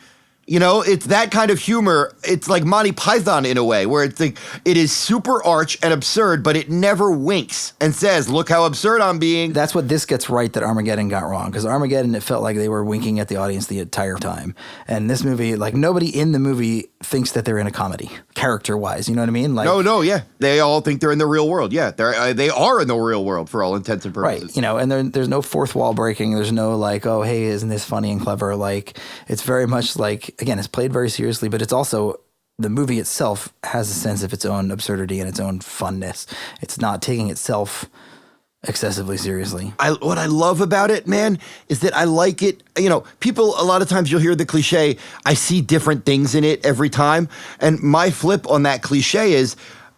It's that kind of humor. It's like Monty Python in a way, where it's like it is super arch and absurd, but it never winks and says, look how absurd I'm being. That's what this gets right that Armageddon got wrong. Because Armageddon, it felt like they were winking at the audience the entire time. And this movie, like nobody in the movie thinks that they're in a comedy, character-wise. You know what I mean? Like, no, yeah. They all think they're in the real world. Yeah, they are in the real world for all intents and purposes. Right, and there's no fourth wall breaking. There's no like, oh, hey, isn't this funny and clever? Like, it's very much like, again, it's played very seriously, but it's also, the movie itself has a sense of its own absurdity and its own funness. It's not taking itself excessively seriously. What I love about it, man, is that I like it. People, a lot of times you'll hear the cliche, I see different things in it every time. And my flip on that cliche is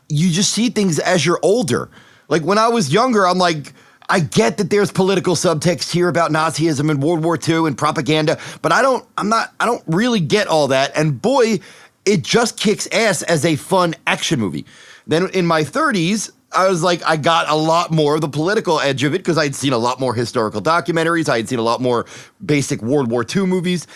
you just see things as you're older. Like when I was younger, I'm like, I get that there's political subtext here about Nazism and World War II and propaganda, but I don't really get all that. And boy, it just kicks ass as a fun action movie. Then in my 30s, I was like, I got a lot more of the political edge of it because I'd seen a lot more historical documentaries. I had seen a lot more basic World War II movies.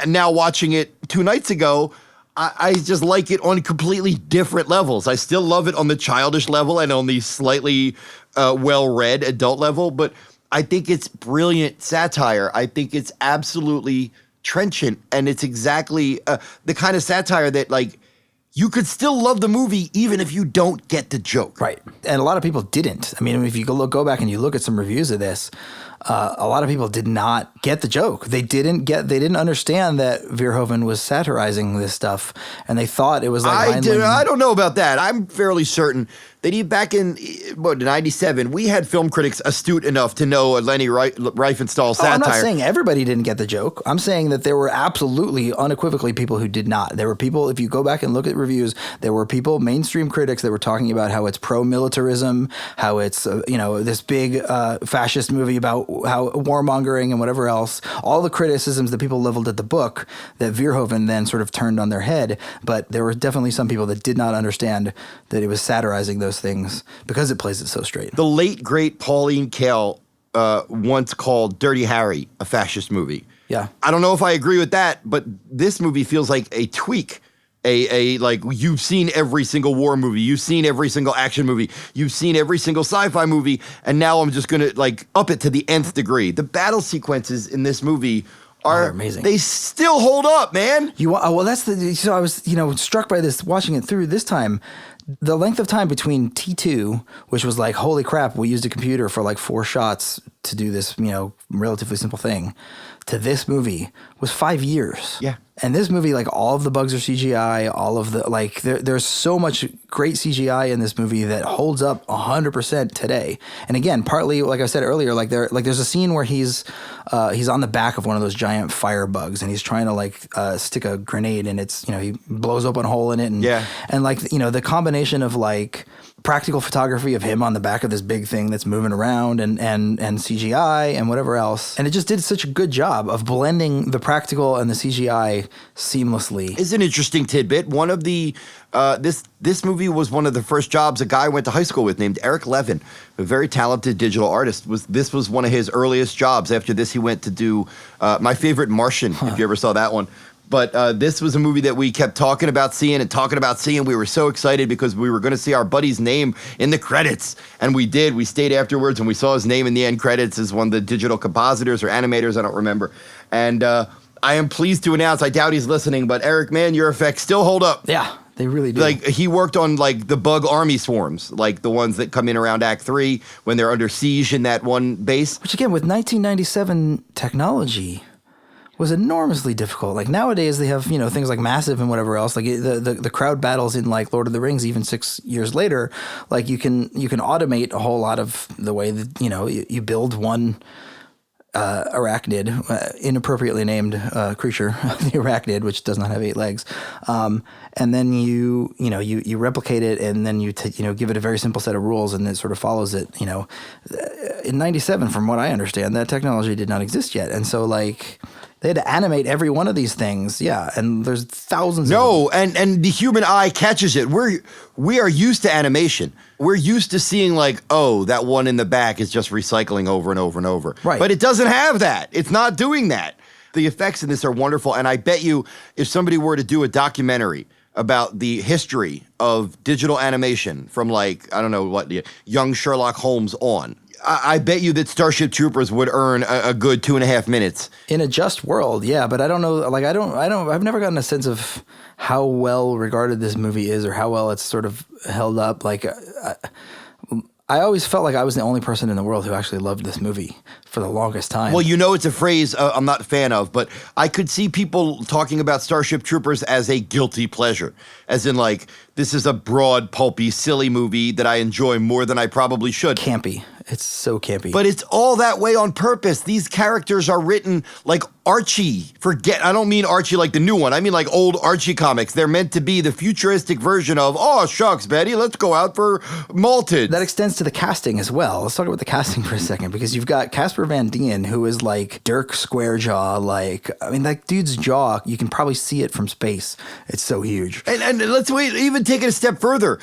Now watching it 2 nights ago, I just like it on completely different levels. I still love it on the childish level and on the slightly well-read adult level, but I think it's brilliant satire. I think it's absolutely trenchant, and it's exactly the kind of satire that, like, you could still love the movie even if you don't get the joke. Right. And a lot of people didn't. I mean, if you go back and you look at some reviews of this, a lot of people did not get the joke. They didn't understand that Verhoeven was satirizing this stuff, and they thought it was like I don't know about that. I'm fairly certain that back in 97, we had film critics astute enough to know Leni Riefenstahl satire. I'm not saying everybody didn't get the joke. I'm saying that there were absolutely, unequivocally people who did not. There were people, if you go back and look at reviews, there were people, mainstream critics, that were talking about how it's pro-militarism, how it's this big fascist movie about how warmongering and whatever else. All the criticisms that people leveled at the book that Verhoeven then sort of turned on their head. But there were definitely some people that did not understand that it was satirizing those things because it plays it so straight. The late, great Pauline Kael once called Dirty Harry a fascist movie. Yeah. I don't know if I agree with that, but this movie feels like a tweak. Like, you've seen every single war movie, you've seen every single action movie, you've seen every single sci-fi movie, and now I'm just gonna like up it to the nth degree. The battle sequences in this movie are amazing. They still hold up, man. So I was, struck by this watching it through this time. The length of time between T2, which was like, holy crap, we used a computer for like 4 shots to do this, relatively simple thing, to this movie was 5 years. Yeah. And this movie, like, all of the bugs are CGI, all of the, like, there's so much great CGI in this movie that holds up 100% today. And again, partly, like I said earlier, there's a scene where he's on the back of one of those giant fire bugs and he's trying to stick a grenade and it's, he blows open a hole in it. And, and the combination of like practical photography of him on the back of this big thing that's moving around and CGI and whatever else. And it just did such a good job of blending the practical and the CGI seamlessly. It's an interesting tidbit. One of the this movie was one of the first jobs a guy I went to high school with named Eric Levin, a very talented digital artist. This was one of his earliest jobs. After this, he went to do My Favorite Martian, if you ever saw that one. But this was a movie that we kept talking about seeing. We were so excited because we were going to see our buddy's name in the credits. And we did. We stayed afterwards and we saw his name in the end credits as one of the digital compositors or animators. I don't remember. And I am pleased to announce, I doubt he's listening, but Eric, man, your effects still hold up. Yeah, they really do. Like, he worked on, like, the bug army swarms, like the ones that come in around Act 3 when they're under siege in that one base. Which, again, with 1997 technology, was enormously difficult. Like nowadays they have, things like Massive and whatever else, like the crowd battles in like Lord of the Rings, even 6 years later, like you can automate a whole lot of the way that, you build one arachnid, inappropriately named creature, the arachnid, which does not have 8 legs. And then you replicate it and then you give it a very simple set of rules and it sort of follows it, In 97, from what I understand, that technology did not exist yet. And so like, they had to animate every one of these things, and there's thousands of them. And the human eye catches it. We are used to animation. We're used to seeing like, oh, that one in the back is just recycling over and over and over. Right. But it doesn't have that. It's not doing that. The effects in this are wonderful, and I bet you if somebody were to do a documentary about the history of digital animation from like, I don't know what, young Sherlock Holmes on, I bet you that Starship Troopers would earn a good 2.5 minutes. In a just world, yeah, but I don't know, like I've never gotten a sense of how well regarded this movie is or how well it's sort of held up. Like I always felt like I was the only person in the world who actually loved this movie for the longest time. Well, it's a phrase I'm not a fan of, but I could see people talking about Starship Troopers as a guilty pleasure, as in like, this is a broad, pulpy, silly movie that I enjoy more than I probably should. Campy. It's so campy. But it's all that way on purpose. These characters are written like Archie. I don't mean Archie like the new one. I mean like old Archie comics. They're meant to be the futuristic version of, oh, shucks, Betty, let's go out for malted. That extends to the casting as well. Let's talk about the casting for a second, because you've got Casper Van Dien, who is like Dirk Squarejaw. Like, I mean, that dude's jaw, you can probably see it from space. It's so huge. And let's even take it a step further.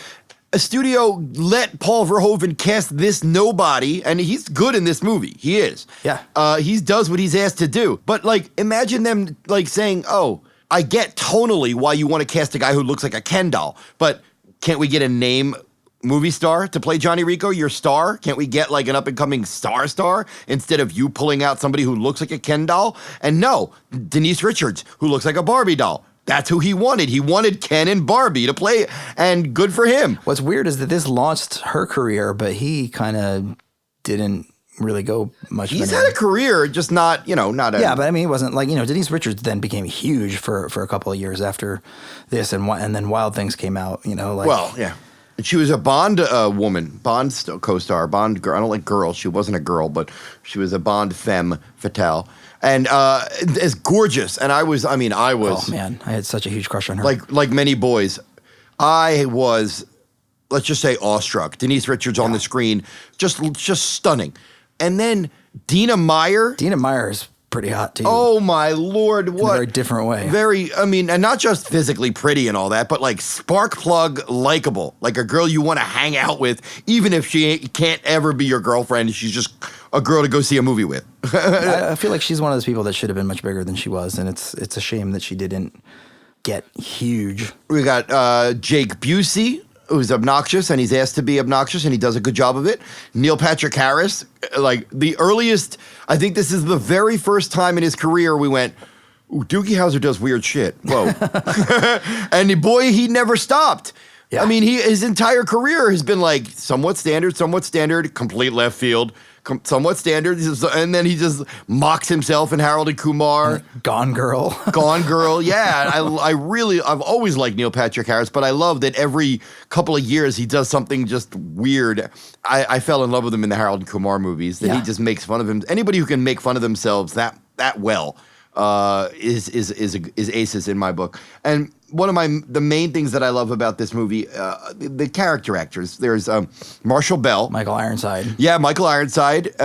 A studio let Paul Verhoeven cast this nobody, and he's good in this movie. He is. Yeah. He does what he's asked to do. But, like, imagine them, like, saying, oh, I get tonally why you want to cast a guy who looks like a Ken doll, but can't we get a name movie star to play Johnny Rico, your star? Can't we get, like, an up-and-coming star instead of you pulling out somebody who looks like a Ken doll? And no, Denise Richards, who looks like a Barbie doll. That's who he wanted. He wanted Ken and Barbie to play, and good for him. What's weird is that this launched her career, but he kind of didn't really go much. He's had a career, just not, not a... Yeah, but I mean, it wasn't like, Denise Richards then became huge for a couple of years after this, and then Wild Things came out, like... Well, yeah. She was a Bond woman, Bond co-star, Bond girl. I don't like girls. She wasn't a girl, but she was a Bond femme fatale. And as gorgeous. And I was... Oh, man. I had such a huge crush on her. Like many boys. I was, let's just say, awestruck. Denise Richards on the screen. Just stunning. And then Dina Meyer. Dina Meyer is pretty hot, too. Oh, my Lord. What? In a very different way. And not just physically pretty and all that, but like spark plug likable. Like a girl you want to hang out with, even if she can't ever be your girlfriend. She's just a girl to go see a movie with. I feel like she's one of those people that should have been much bigger than she was, and it's a shame that she didn't get huge. We got Jake Busey, who's obnoxious, and he's asked to be obnoxious, and he does a good job of it. Neil Patrick Harris, like the earliest, I think this is the very first time in his career we went, ooh, Doogie Howser does weird shit. Whoa. And boy, he never stopped. Yeah. I mean, his entire career has been like somewhat standard, complete left field, somewhat standard, and then he just mocks himself in Harold and Kumar. Gone Girl. Gone Girl, yeah. I've always liked Neil Patrick Harris, but I love that every couple of years he does something just weird. I fell in love with him in the Harold and Kumar movies, that he just makes fun of him. Anybody who can make fun of themselves that well is aces in my book. And one of the main things that I love about this movie, the character actors. There's Marshall Bell, Michael Ironside. Yeah, Michael Ironside,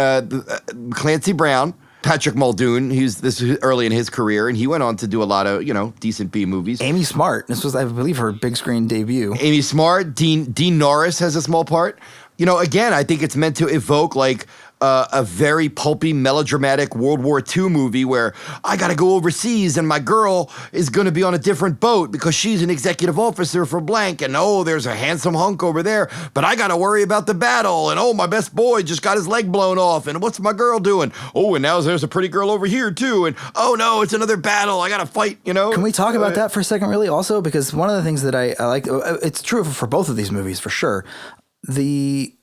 Clancy Brown, Patrick Muldoon. This was early in his career, and he went on to do a lot of decent B movies. Amy Smart. This was, I believe, her big screen debut. Amy Smart. Dean Norris has a small part. Again, I think it's meant to evoke like a very pulpy, melodramatic World War II movie where I got to go overseas and my girl is going to be on a different boat because she's an executive officer for blank. And there's a handsome hunk over there, but I got to worry about the battle. And my best boy just got his leg blown off. And what's my girl doing? Oh, and now there's a pretty girl over here too. And oh no, it's another battle. I got to fight, Can we talk about that for a second, really, also? Because one of the things that I like, it's true for both of these movies, for sure. The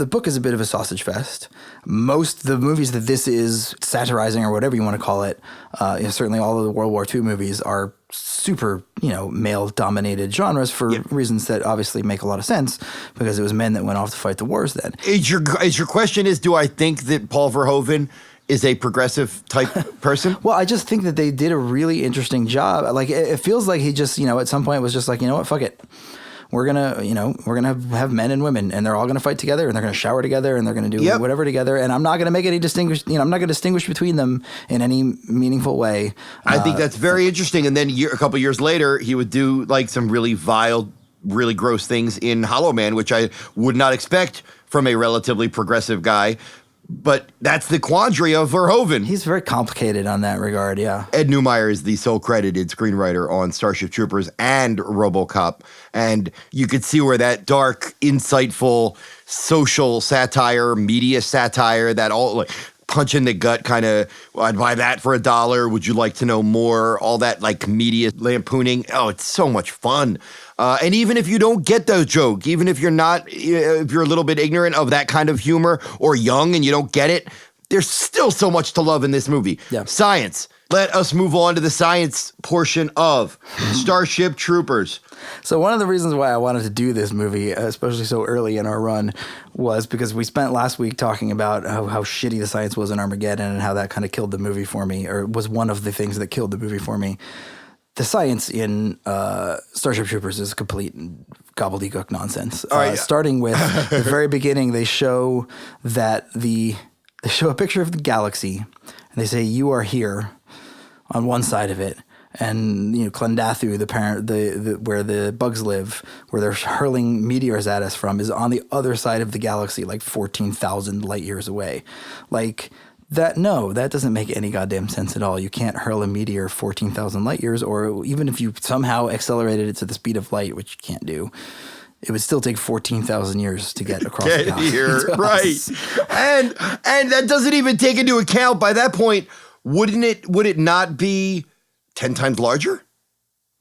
book is a bit of a sausage fest. Most the movies that this is satirizing, or whatever you want to call it, certainly all of the World War II movies are super, male-dominated genres for reasons that obviously make a lot of sense, because it was men that went off to fight the wars then. Your question is, do I think that Paul Verhoeven is a progressive type person? Well, I just think that they did a really interesting job. Like, it feels like he just, at some point was just like, what, fuck it. We're gonna have men and women, and they're all gonna fight together, and they're gonna shower together, and they're gonna do whatever together. And I'm not gonna make any I'm not gonna distinguish between them in any meaningful way. I think that's very interesting. And then a couple years later, he would do like some really vile, really gross things in Hollow Man, which I would not expect from a relatively progressive guy. But that's the quandary of Verhoeven. He's very complicated on that regard, yeah. Ed Neumeyer is the sole credited screenwriter on Starship Troopers and RoboCop. And you could see where that dark, insightful social satire, media satire, that all like punch in the gut kind of, I'd buy that for $1. Would you like to know more? All that like media lampooning. Oh, it's so much fun. And even if you don't get the joke, even if you're if you're a little bit ignorant of that kind of humor or young and you don't get it, there's still so much to love in this movie. Yeah. Science. Let us move on to the science portion of Starship Troopers. So one of the reasons why I wanted to do this movie, especially so early in our run, was because we spent last week talking about how shitty the science was in Armageddon and how that kind of killed the movie for me, or was one of the things that killed the movie for me. The science in Starship Troopers is complete gobbledygook nonsense. Starting with the very beginning, they show a picture of the galaxy, and they say, "You are here," on one side of it, and Klendathu, where the bugs live, where they're hurling meteors at us from, is on the other side of the galaxy, like 14,000 light years away, like. That doesn't make any goddamn sense at all. You can't hurl a meteor 14,000 light years, or even if you somehow accelerated it to the speed of light, which you can't do, it would still take 14,000 years to get across the galaxy. Here, right? And that doesn't even take into account, by that point, would it not be 10 times larger?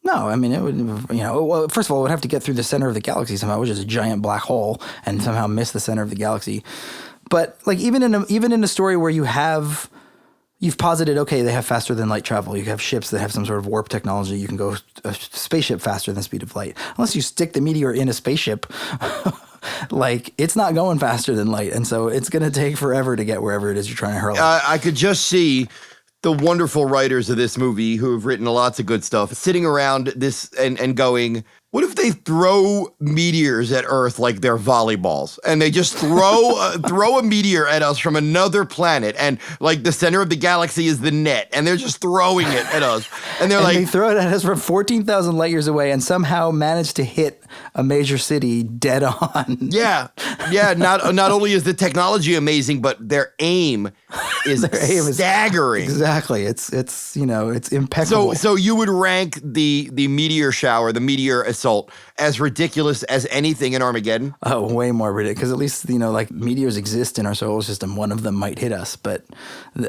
No, I mean, it would, well, first of all, it would have to get through the center of the galaxy somehow, which is a giant black hole, and somehow miss the center of the galaxy. But like even in a story where you've posited, okay, they have faster than light travel. You have ships that have some sort of warp technology. You can go a spaceship faster than the speed of light. Unless you stick the meteor in a spaceship, like it's not going faster than light. And so it's going to take forever to get wherever it is you're trying to hurl it. I could just see the wonderful writers of this movie who have written lots of good stuff sitting around this and going, what if they throw meteors at Earth like they're volleyballs, and they just throw a meteor at us from another planet, and like the center of the galaxy is the net, and they're just throwing it at us, and they throw it at us from 14,000 light years away, and somehow manage to hit a major city dead on. Yeah. Not only is the technology amazing, but their aim is Their aim is staggering. Exactly. It's impeccable. So you would rank the meteor shower, the meteor assault, as ridiculous as anything in Armageddon? Oh, way more ridiculous. Because at least, like meteors exist in our solar system. One of them might hit us, but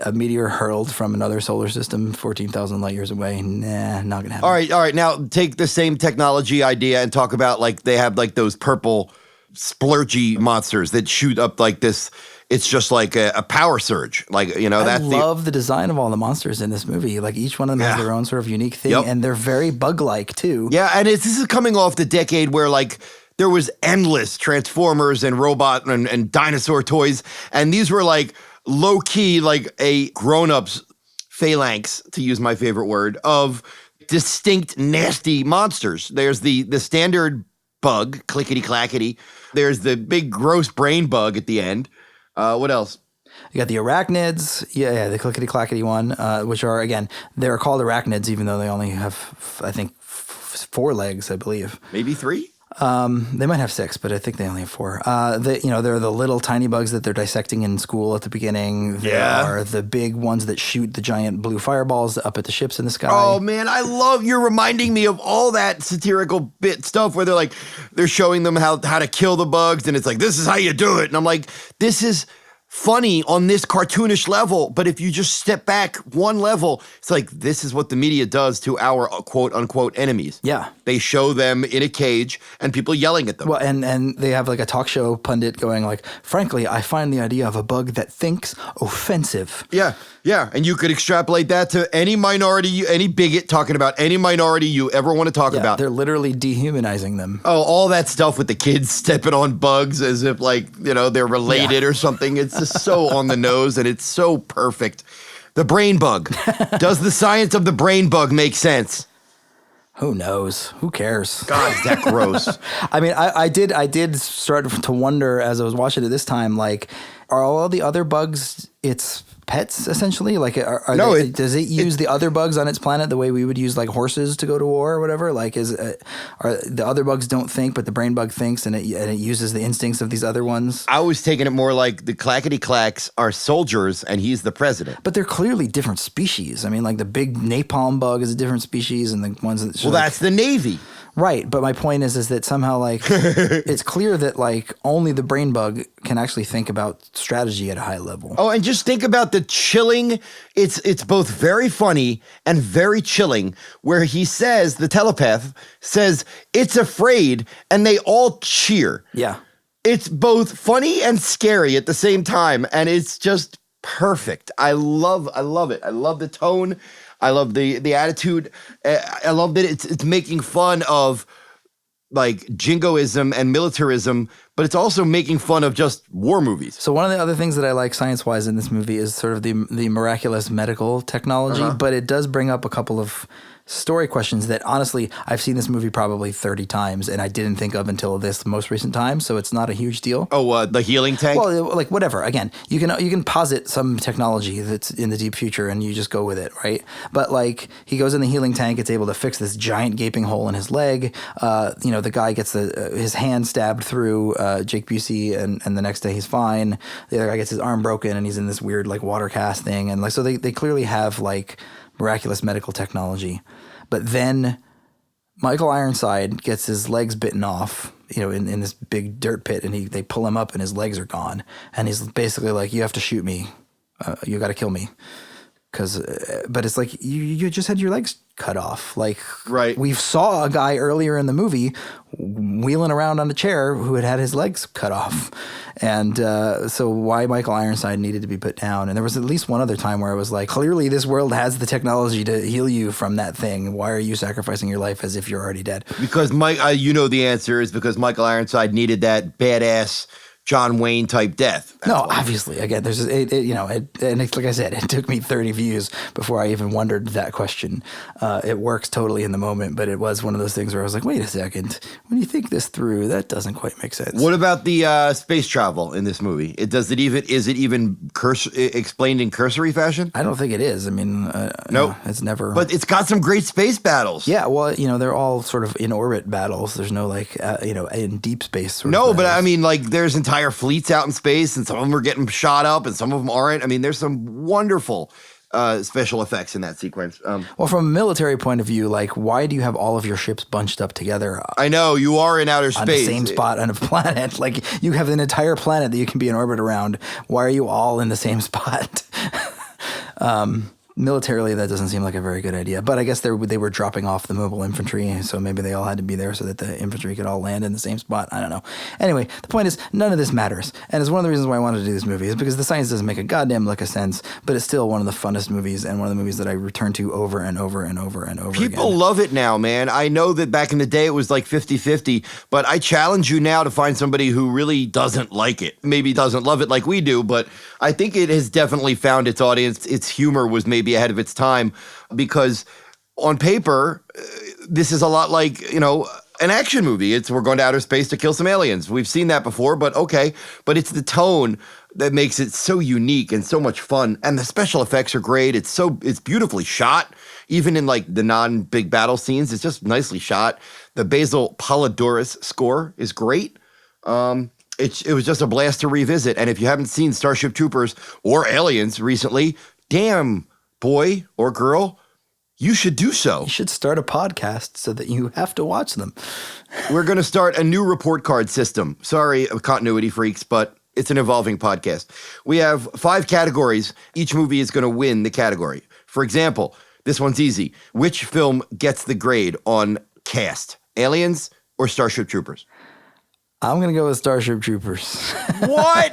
a meteor hurled from another solar system 14,000 light years away, not going to happen. All right. Now take the same technology idea and talk about like they have like those purple splurgy monsters that shoot up like this. It's just like a power surge. Like, I love the design of all the monsters in this movie. Like each one of them has their own sort of unique thing, and they're very bug-like too. Yeah, and this is coming off the decade where like there was endless Transformers and robot and dinosaur toys, and these were like low-key like a grown-up's phalanx, to use my favorite word, of distinct nasty monsters. There's the standard bug, clickety-clackety. There's the big gross brain bug at the end. What else? You got the arachnids, the clickety-clackety one, which are, again, they're called arachnids even though they only have, I think, 4 legs, I believe. Maybe 3? They might have 6, but I think they only have 4. They're the little tiny bugs that they're dissecting in school at the beginning. There are the big ones that shoot the giant blue fireballs up at the ships in the sky. Oh man, you're reminding me of all that satirical bit stuff where they're showing them how to kill the bugs, and it's like, this is how you do it. And I'm like, this is funny on this cartoonish level, but if you just step back one level, it's like, this is what the media does to our quote unquote enemies. Yeah. They show them in a cage and people yelling at them. Well, and they have like a talk show pundit going like, frankly, I find the idea of a bug that thinks offensive. Yeah. And you could extrapolate that to any minority, any bigot talking about any minority you ever want to talk about. They're literally dehumanizing them. Oh, all that stuff with the kids stepping on bugs as if like, they're related or something. It's just so on the nose and it's so perfect. The brain bug. Does the science of the brain bug make sense? Who knows? Who cares? God, is that gross? I mean, I did start to wonder as I was watching it this time, like, are all the other bugs its pets essentially? Like, does it use the other bugs on its planet the way we would use like horses to go to war or whatever? Like, are the other bugs don't think, but the brain bug thinks, and it uses the instincts of these other ones? I was taking it more like the clackety clacks are soldiers and he's the president. But they're clearly different species. I mean, like the big napalm bug is a different species, and the ones that that's the Navy. Right, but my point is that somehow, like, it's clear that, like, only the brain bug can actually think about strategy at a high level. Oh, and just think about the chilling, it's both very funny and very chilling, where he says, the telepath says, it's afraid, and they all cheer. Yeah. It's both funny and scary at the same time, and it's just perfect. I love it. I love the tone. I love the attitude. I love that it's making fun of like jingoism and militarism, but it's also making fun of just war movies. So one of the other things that I like science-wise in this movie is sort of the miraculous medical technology, but it does bring up a couple of story questions that honestly I've seen this movie probably 30 times and I didn't think of until this most recent time, so it's not a huge deal. Oh, the healing tank? Well, like whatever. Again, you can posit some technology that's in the deep future and you just go with it, right? But like he goes in the healing tank, it's able to fix this giant gaping hole in his leg. The guy gets his hand stabbed through Jake Busey and the next day he's fine. The other guy gets his arm broken and he's in this weird like water cast thing, and like so they clearly have like miraculous medical technology. But then Michael Ironside gets his legs bitten off, in this big dirt pit, and they pull him up and his legs are gone. And he's basically like, you have to shoot me. You got to kill me. But it's like, you just had your legs cut off. Like, right. We saw a guy earlier in the movie wheeling around on a chair who had his legs cut off. And so why Michael Ironside needed to be put down. And there was at least one other time where I was like, clearly this world has the technology to heal you from that thing. Why are you sacrificing your life as if you're already dead? Because the answer is because Michael Ironside needed that badass John Wayne type death. No, obviously. Again, there's and it's like I said, it took me 30 views before I even wondered that question. It works totally in the moment, but it was one of those things where I was like, wait a second, when you think this through, that doesn't quite make sense. What about the space travel in this movie? Is it even explained in cursory fashion? I don't think it is. I mean, no, it's never. But it's got some great space battles. Yeah, well, they're all sort of in orbit battles. There's no like, in deep space. No, but I mean, like, there's entire entire fleets out in space, and some of them are getting shot up, and some of them aren't. I mean, there's some wonderful special effects in that sequence. Well, from a military point of view, like, why do you have all of your ships bunched up together? I know, you are in outer space. On the same spot on a planet. Like, you have an entire planet that you can be in orbit around. Why are you all in the same spot? Militarily, that doesn't seem like a very good idea. But I guess they were dropping off the mobile infantry, so maybe they all had to be there so that the infantry could all land in the same spot. I don't know. Anyway, the point is, none of this matters. And it's one of the reasons why I wanted to do this movie, is because the science doesn't make a goddamn lick of sense, but it's still one of the funnest movies and one of the movies that I return to over and over and over and over again. People love it now, man. I know that back in the day it was like 50-50, but I challenge you now to find somebody who really doesn't like it. Maybe doesn't love it like we do, but I think it has definitely found its audience. Its humor was maybe ahead of its time, because on paper, this is a lot like, an action movie. We're going to outer space to kill some aliens. We've seen that before, but okay. But it's the tone that makes it so unique and so much fun. And the special effects are great. It's beautifully shot. Even in like the non-big battle scenes, it's just nicely shot. The Basil Polidoris score is great. It was just a blast to revisit. And if you haven't seen Starship Troopers or Aliens recently, damn, boy or girl, you should do so. You should start a podcast so that you have to watch them. We're going to start a new report card system. Sorry, continuity freaks, but it's an evolving podcast. We have 5 categories. Each movie is going to win the category. For example, this one's easy. Which film gets the grade on cast? Aliens or Starship Troopers? I'm going to go with Starship Troopers. What?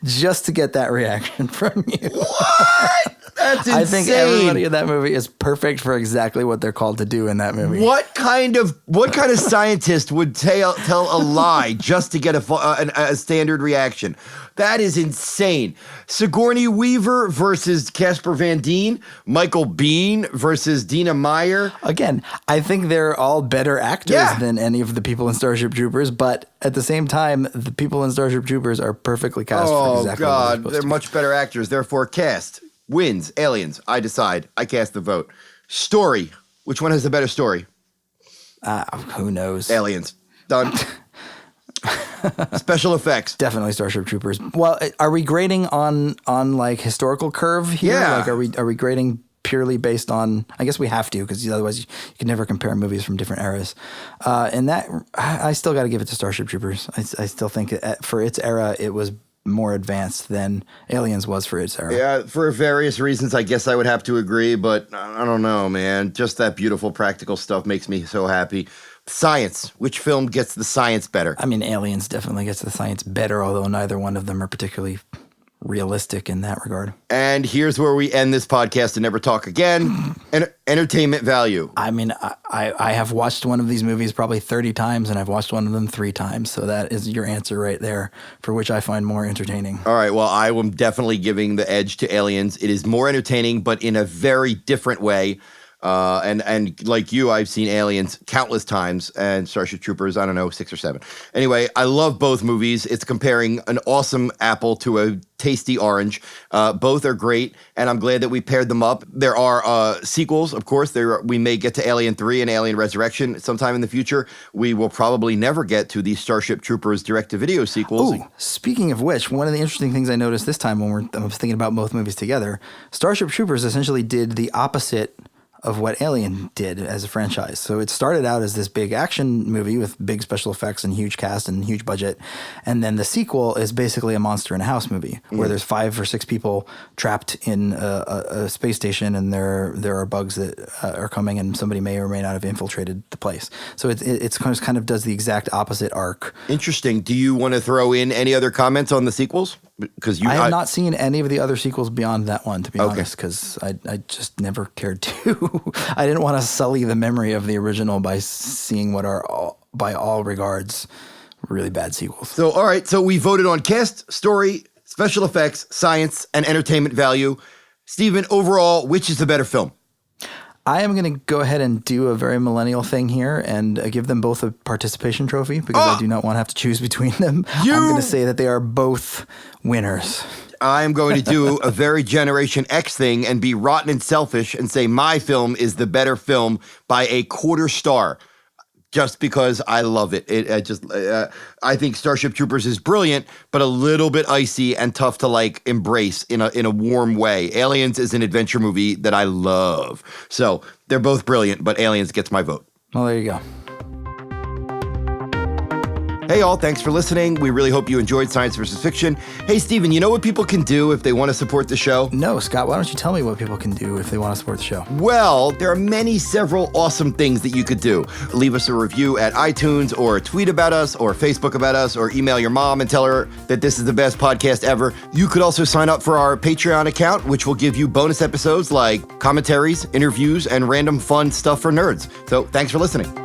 Just to get that reaction from you. What? That's insane. I think everybody in that movie is perfect for exactly what they're called to do in that movie. What kind of scientist would tell a lie just to get a standard reaction? That is insane. Sigourney Weaver versus Casper Van Dien. Michael Biehn versus Dina Meyer. Again, I think they're all better actors than any of the people in Starship Troopers, but at the same time, the people in Starship Troopers are perfectly cast for exactly what they're supposed they're to. much better actors. Therefore, cast wins. Aliens. I decide. I cast the vote. Story. Which one has the better story? Who knows? Aliens. Done. Special effects. Definitely Starship Troopers. Well, are we grading on like historical curve here? Yeah. Like, are we grading purely based on? I guess we have to, because otherwise you can never compare movies from different eras. And that I still got to give it to Starship Troopers. I still think for its era it was more advanced than Aliens was for its era. Yeah, for various reasons, I guess I would have to agree, but I don't know, man. Just that beautiful practical stuff makes me so happy. Science. Which film gets the science better? I mean, Aliens definitely gets the science better, although neither one of them are particularly realistic in that regard. And here's where we end this podcast and never talk again. Entertainment value. I mean, I have watched one of these movies probably 30 times, and I've watched one of them 3 times. So that is your answer right there, for which I find more entertaining. All right. Well, I am definitely giving the edge to Aliens. It is more entertaining, but in a very different way. And like you, I've seen Aliens countless times, and Starship Troopers, I don't know, 6 or 7. Anyway, I love both movies. It's comparing an awesome apple to a tasty orange. Both are great, and I'm glad that we paired them up. There are sequels, of course. We may get to Alien 3 and Alien Resurrection sometime in the future. We will probably never get to the Starship Troopers direct-to-video sequels. Ooh, speaking of which, one of the interesting things I noticed this time when I was thinking about both movies together, Starship Troopers essentially did the opposite of what Alien did as a franchise. So it started out as this big action movie with big special effects and huge cast and huge budget. And then the sequel is basically a monster in a house movie where there's 5 or 6 people trapped in a space station, and there are bugs that are coming, and somebody may or may not have infiltrated the place. So it's kind of does the exact opposite arc. Interesting. Do you want to throw in any other comments on the sequels? Because I have not seen any of the other sequels beyond that one, to be honest, because I just never cared to. I didn't want to sully the memory of the original by seeing what are, by all regards, really bad sequels. So, all right. So we voted on cast, story, special effects, science, and entertainment value. Steven, overall, which is the better film? I am going to go ahead and do a very millennial thing here and give them both a participation trophy, because I do not want to have to choose between them. I'm going to say that they are both winners. I'm going to do a very Generation X thing and be rotten and selfish and say my film is the better film by a 1/4 star. just because I love it. I think Starship Troopers is brilliant, but a little bit icy and tough to like embrace in a warm way. Aliens is an adventure movie that I love. So they're both brilliant, but Aliens gets my vote. Well, there you go. Hey all, thanks for listening. We really hope you enjoyed Science vs. Fiction. Hey Steven, you know what people can do if they want to support the show? No, Scott, why don't you tell me what people can do if they want to support the show? Well, there are several awesome things that you could do. Leave us a review at iTunes, or tweet about us, or Facebook about us, or email your mom and tell her that this is the best podcast ever. You could also sign up for our Patreon account, which will give you bonus episodes like commentaries, interviews, and random fun stuff for nerds. So thanks for listening.